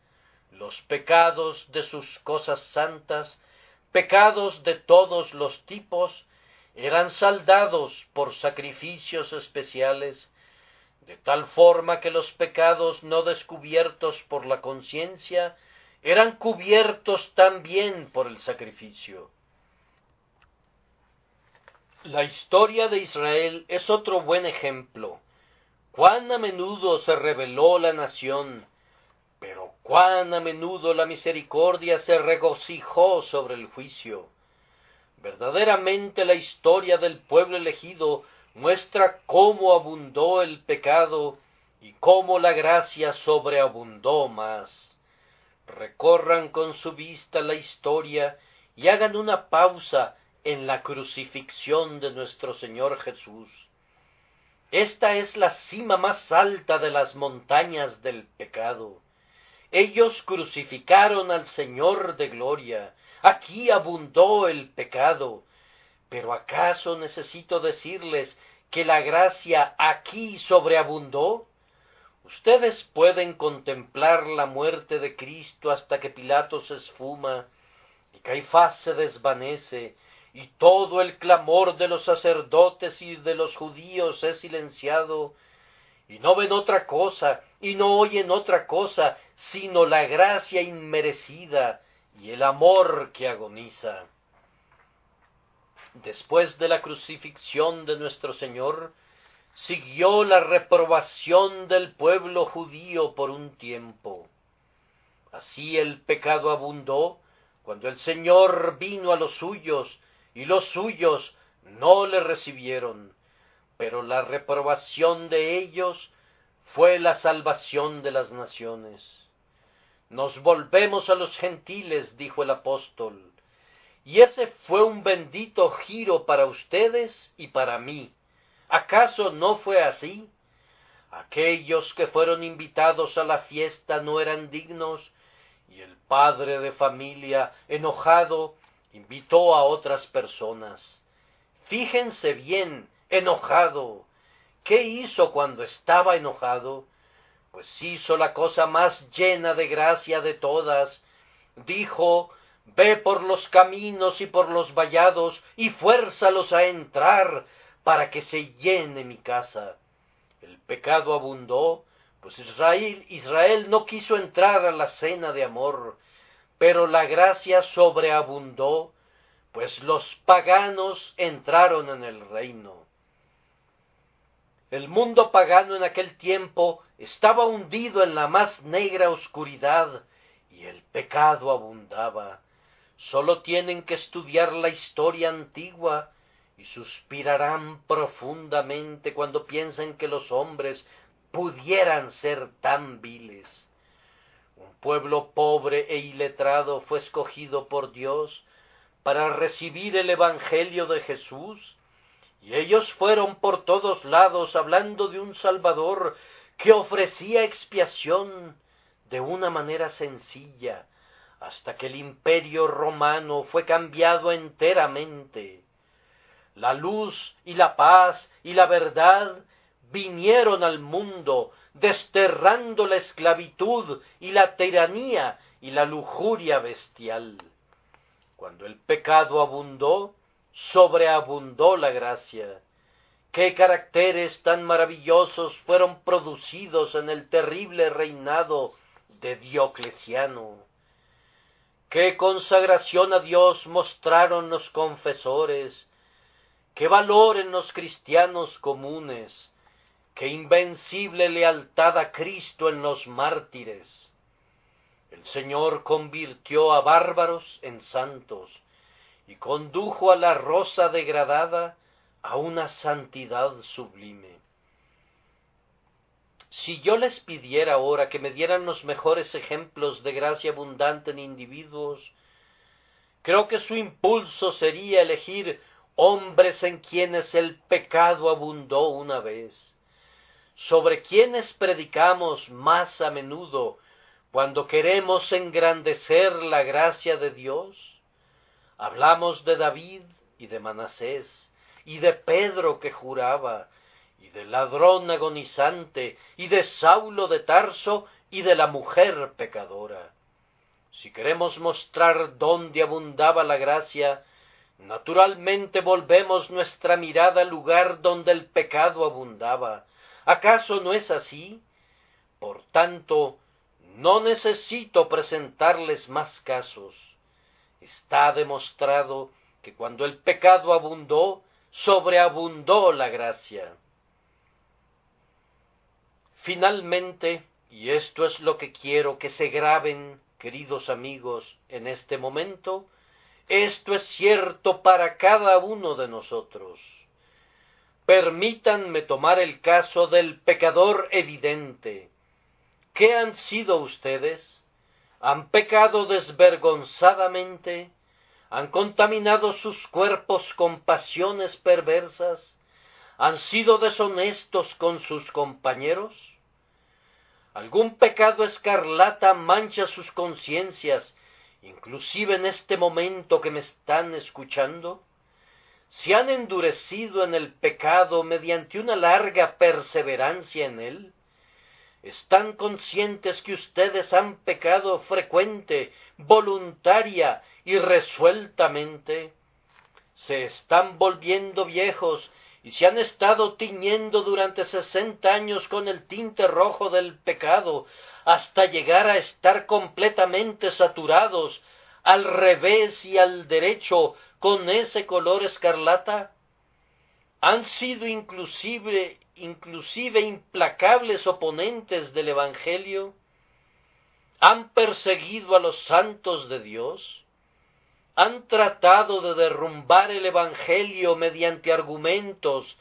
los pecados de sus cosas santas, pecados de todos los tipos, eran saldados por sacrificios especiales, de tal forma que los pecados no descubiertos por la conciencia eran cubiertos también por el sacrificio. La historia de Israel es otro buen ejemplo. Cuán a menudo se rebeló la nación, pero cuán a menudo la misericordia se regocijó sobre el juicio. Verdaderamente la historia del pueblo elegido muestra cómo abundó el pecado y cómo la gracia sobreabundó más. Recorran con su vista la historia y hagan una pausa en la crucifixión de nuestro Señor Jesús. Esta es la cima más alta de las montañas del pecado. Ellos crucificaron al Señor de gloria. Aquí abundó el pecado. Pero ¿acaso necesito decirles que la gracia aquí sobreabundó? Ustedes pueden contemplar la muerte de Cristo hasta que Pilato se esfuma y Caifás se desvanece y todo el clamor de los sacerdotes y de los judíos es silenciado, y no ven otra cosa y no oyen otra cosa sino la gracia inmerecida y el amor que agoniza. Después de la crucifixión de nuestro Señor, siguió la reprobación del pueblo judío por un tiempo. Así el pecado abundó cuando el Señor vino a los suyos, y los suyos no le recibieron, pero la reprobación de ellos fue la salvación de las naciones. Nos volvemos a los gentiles, dijo el apóstol, y ese fue un bendito giro para ustedes y para mí. ¿Acaso no fue así? Aquellos que fueron invitados a la fiesta no eran dignos, y el padre de familia, enojado, invitó a otras personas. Fíjense bien, enojado. ¿Qué hizo cuando estaba enojado? Pues hizo la cosa más llena de gracia de todas. Dijo: ve por los caminos y por los vallados, y fuérzalos a entrar, para que se llene mi casa. El pecado abundó, pues Israel no quiso entrar a la cena de amor, pero la gracia sobreabundó, pues los paganos entraron en el reino. El mundo pagano en aquel tiempo estaba hundido en la más negra oscuridad, y el pecado abundaba. Solo tienen que estudiar la historia antigua, y suspirarán profundamente cuando piensen que los hombres pudieran ser tan viles. Un pueblo pobre e iletrado fue escogido por Dios para recibir el Evangelio de Jesús, y ellos fueron por todos lados hablando de un Salvador que ofrecía expiación de una manera sencilla, hasta que el imperio romano fue cambiado enteramente. La luz y la paz y la verdad vinieron al mundo, desterrando la esclavitud y la tiranía y la lujuria bestial. Cuando el pecado abundó, sobreabundó la gracia. ¿Qué caracteres tan maravillosos fueron producidos en el terrible reinado de Diocleciano! ¿Qué consagración a Dios mostraron los confesores! ¡Qué valor en los cristianos comunes! ¡Qué invencible lealtad a Cristo en los mártires! El Señor convirtió a bárbaros en santos y condujo a la rosa degradada a una santidad sublime. Si yo les pidiera ahora que me dieran los mejores ejemplos de gracia abundante en individuos, creo que su impulso sería elegir hombres en quienes el pecado abundó una vez, sobre quienes predicamos más a menudo cuando queremos engrandecer la gracia de Dios. Hablamos de David y de Manasés, y de Pedro que juraba, y del ladrón agonizante, y de Saulo de Tarso, y de la mujer pecadora. Si queremos mostrar dónde abundaba la gracia, naturalmente volvemos nuestra mirada al lugar donde el pecado abundaba. ¿Acaso no es así? Por tanto, no necesito presentarles más casos. Está demostrado que cuando el pecado abundó, sobreabundó la gracia. Finalmente, y esto es lo que quiero que se graben, queridos amigos, en este momento, esto es cierto para cada uno de nosotros. permítanme tomar el caso del pecador evidente. ¿Qué han sido ustedes? ¿Han pecado desvergonzadamente? ¿Han contaminado sus cuerpos con pasiones perversas? ¿Han sido deshonestos con sus compañeros? ¿Algún pecado escarlata mancha sus conciencias, inclusive en este momento que me están escuchando? ¿Se han endurecido en el pecado mediante una larga perseverancia en él? ¿Están conscientes que ustedes han pecado frecuente, voluntaria y resueltamente? ¿Se están volviendo viejos y se han estado tiñendo durante 60 años con el tinte rojo del pecado hasta llegar a estar completamente saturados al revés y al derecho con ese color escarlata? ¿Han sido inclusive implacables oponentes del Evangelio? ¿Han perseguido a los santos de Dios? ¿Han tratado de derrumbar el Evangelio mediante argumentos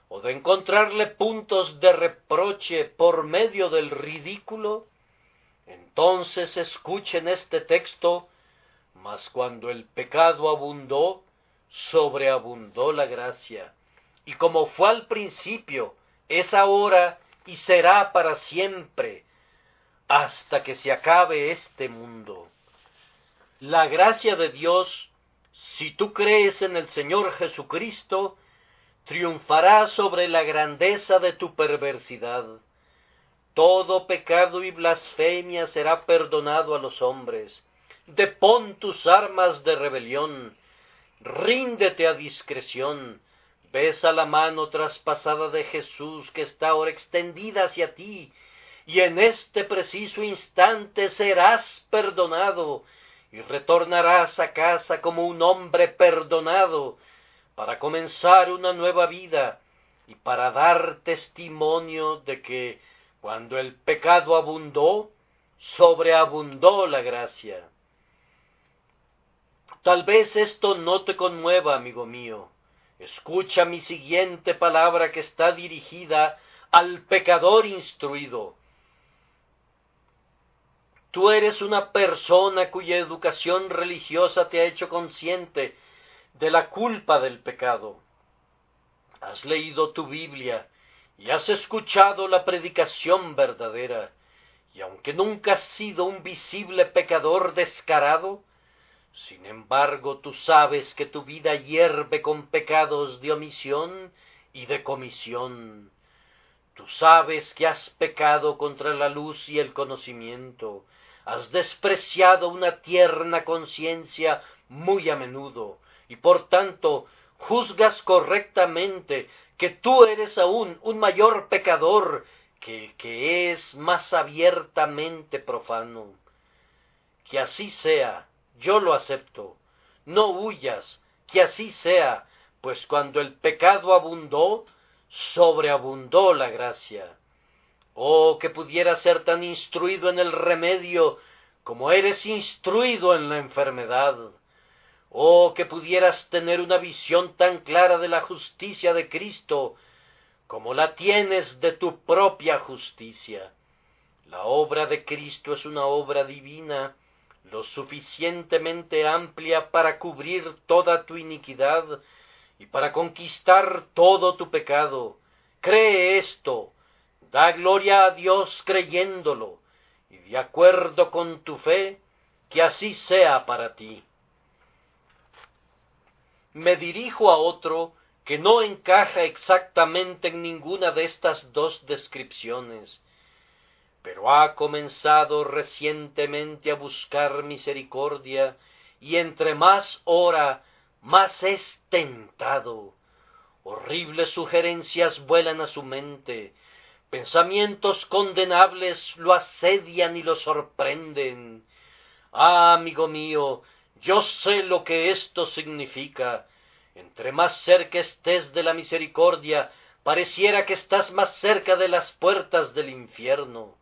o de encontrarle puntos de reproche por medio del ridículo? Entonces escuchen este texto: mas cuando el pecado abundó, sobreabundó la gracia. Y como fue al principio, es ahora y será para siempre, hasta que se acabe este mundo. La gracia de Dios, si tú crees en el Señor Jesucristo, triunfará sobre la grandeza de tu perversidad. Todo pecado y blasfemia será perdonado a los hombres. Depón tus armas de rebelión, ríndete a discreción, besa la mano traspasada de Jesús que está ahora extendida hacia ti, y en este preciso instante serás perdonado, y retornarás a casa como un hombre perdonado, para comenzar una nueva vida, y para dar testimonio de que, cuando el pecado abundó, sobreabundó la gracia. Tal vez esto no te conmueva, amigo mío. Escucha mi siguiente palabra que está dirigida al pecador instruido. Tú eres una persona cuya educación religiosa te ha hecho consciente de la culpa del pecado. Has leído tu Biblia y has escuchado la predicación verdadera, y aunque nunca has sido un visible pecador descarado, sin embargo tú sabes que tu vida hierve con pecados de omisión y de comisión. Tú sabes que has pecado contra la luz y el conocimiento, has despreciado una tierna conciencia muy a menudo, y por tanto juzgas correctamente que tú eres aún un mayor pecador que el que es más abiertamente profano. Que así sea, yo lo acepto. No huyas, que así sea, pues cuando el pecado abundó, sobreabundó la gracia. Oh, que pudieras ser tan instruido en el remedio como eres instruido en la enfermedad. Oh, que pudieras tener una visión tan clara de la justicia de Cristo como la tienes de tu propia justicia. La obra de Cristo es una obra divina, lo suficientemente amplia para cubrir toda tu iniquidad y para conquistar todo tu pecado. Cree esto, da gloria a Dios creyéndolo, y de acuerdo con tu fe, que así sea para ti. Me dirijo a otro que no encaja exactamente en ninguna de estas dos descripciones, pero ha comenzado recientemente a buscar misericordia, y entre más ora, más es tentado. Horribles sugerencias vuelan a su mente, pensamientos condenables lo asedian y lo sorprenden. Ah, amigo mío, yo sé lo que esto significa. Entre más cerca estés de la misericordia, pareciera que estás más cerca de las puertas del infierno.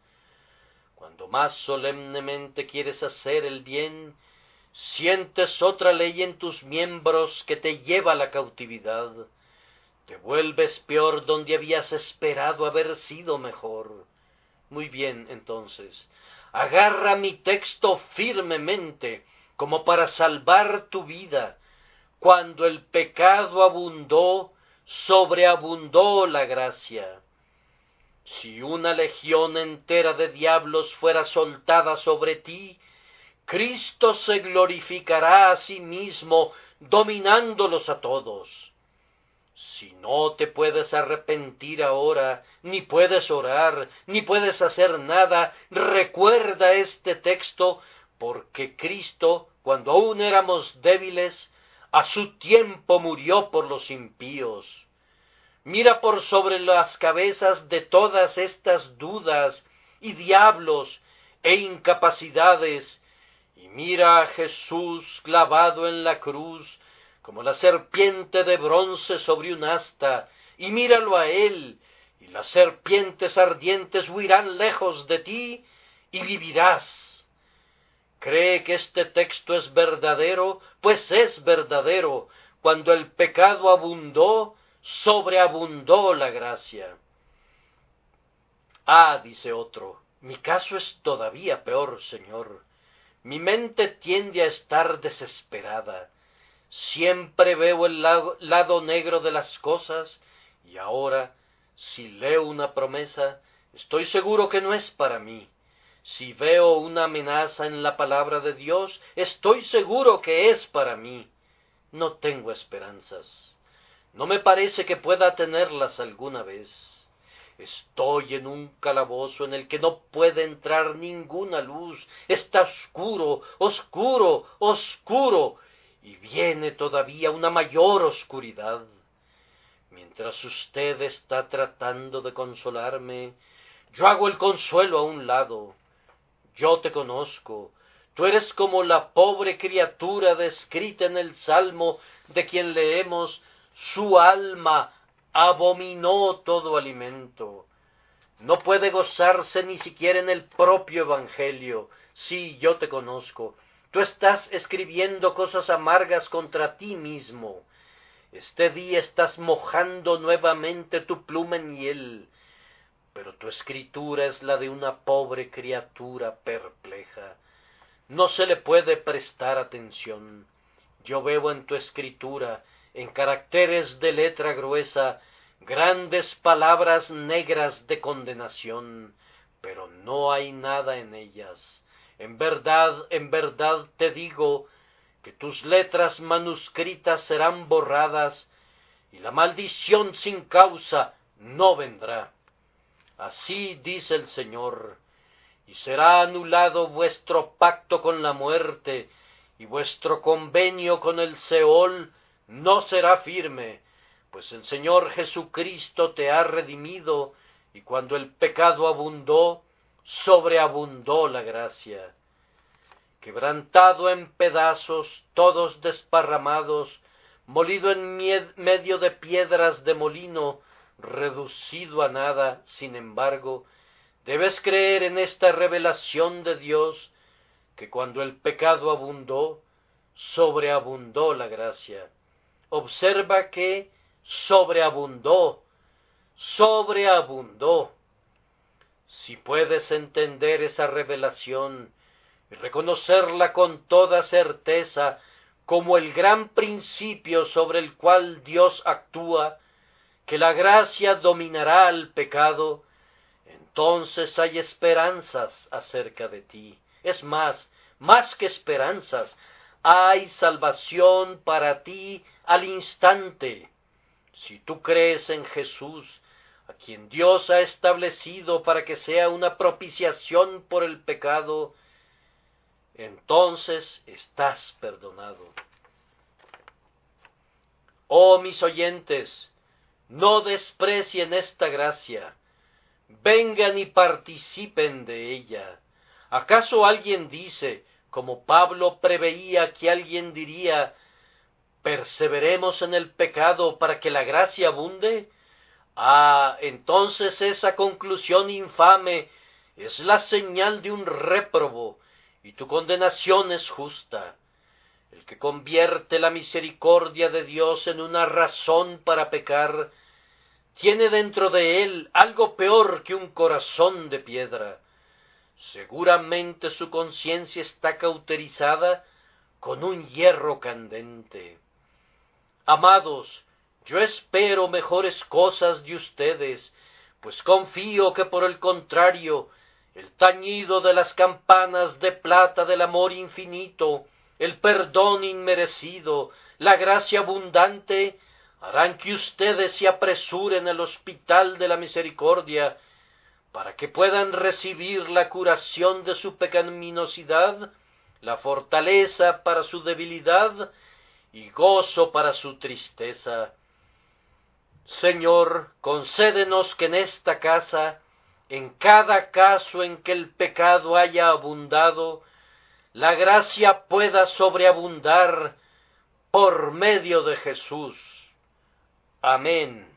Cuando más solemnemente quieres hacer el bien, sientes otra ley en tus miembros que te lleva a la cautividad. Te vuelves peor donde habías esperado haber sido mejor. Muy bien, entonces, agarra mi texto firmemente, como para salvar tu vida. Cuando el pecado abundó, sobreabundó la gracia. Si una legión entera de diablos fuera soltada sobre ti, Cristo se glorificará a sí mismo, dominándolos a todos. Si no te puedes arrepentir ahora, ni puedes orar, ni puedes hacer nada, recuerda este texto, porque Cristo, cuando aún éramos débiles, a su tiempo murió por los impíos. Mira por sobre las cabezas de todas estas dudas y diablos e incapacidades, y mira a Jesús clavado en la cruz, como la serpiente de bronce sobre un asta, y míralo a él, y las serpientes ardientes huirán lejos de ti, y vivirás. ¿Cree que este texto es verdadero? Pues es verdadero. Cuando el pecado abundó, sobreabundó la gracia. Ah, dice otro, mi caso es todavía peor, Señor. Mi mente tiende a estar desesperada. Siempre veo el lado negro de las cosas, y ahora, si leo una promesa, estoy seguro que no es para mí. Si veo una amenaza en la palabra de Dios, estoy seguro que es para mí. No tengo esperanzas. No me parece que pueda tenerlas alguna vez. Estoy en un calabozo en el que no puede entrar ninguna luz. Está oscuro, oscuro, oscuro, y viene todavía una mayor oscuridad. Mientras usted está tratando de consolarme, yo hago el consuelo a un lado. Yo te conozco. Tú eres como la pobre criatura descrita en el Salmo de quien leemos: su alma abominó todo alimento. No puede gozarse ni siquiera en el propio Evangelio. Sí, yo te conozco. Tú estás escribiendo cosas amargas contra ti mismo. Este día estás mojando nuevamente tu pluma en hiel, pero tu escritura es la de una pobre criatura perpleja. No se le puede prestar atención. Yo veo en tu escritura, en caracteres de letra gruesa, grandes palabras negras de condenación, pero no hay nada en ellas. En verdad te digo que tus letras manuscritas serán borradas, y la maldición sin causa no vendrá. Así dice el Señor, y será anulado vuestro pacto con la muerte, y vuestro convenio con el Seol no será firme, pues el Señor Jesucristo te ha redimido, y cuando el pecado abundó, sobreabundó la gracia. Quebrantado en pedazos, todos desparramados, molido en medio de piedras de molino, reducido a nada, sin embargo, debes creer en esta revelación de Dios, que cuando el pecado abundó, sobreabundó la gracia. Observa que sobreabundó, sobreabundó. Si puedes entender esa revelación y reconocerla con toda certeza como el gran principio sobre el cual Dios actúa, que la gracia dominará al pecado, entonces hay esperanzas acerca de ti. Es más que esperanzas, hay salvación para ti al instante. Si tú crees en Jesús, a quien Dios ha establecido para que sea una propiciación por el pecado, entonces estás perdonado. Oh mis oyentes, no desprecien esta gracia, vengan y participen de ella. ¿Acaso alguien dice, como Pablo preveía que alguien diría, perseveremos en el pecado para que la gracia abunde? Ah, entonces esa conclusión infame es la señal de un réprobo, y tu condenación es justa. el que convierte la misericordia de Dios en una razón para pecar, tiene dentro de él algo peor que un corazón de piedra. Seguramente su conciencia está cauterizada con un hierro candente. Amados, yo espero mejores cosas de ustedes, pues confío que por el contrario, el tañido de las campanas de plata del amor infinito, el perdón inmerecido, la gracia abundante, harán que ustedes se apresuren al hospital de la misericordia, para que puedan recibir la curación de su pecaminosidad, la fortaleza para su debilidad y gozo para su tristeza. Señor, concédenos que en esta casa, en cada caso en que el pecado haya abundado, la gracia pueda sobreabundar por medio de Jesús. Amén.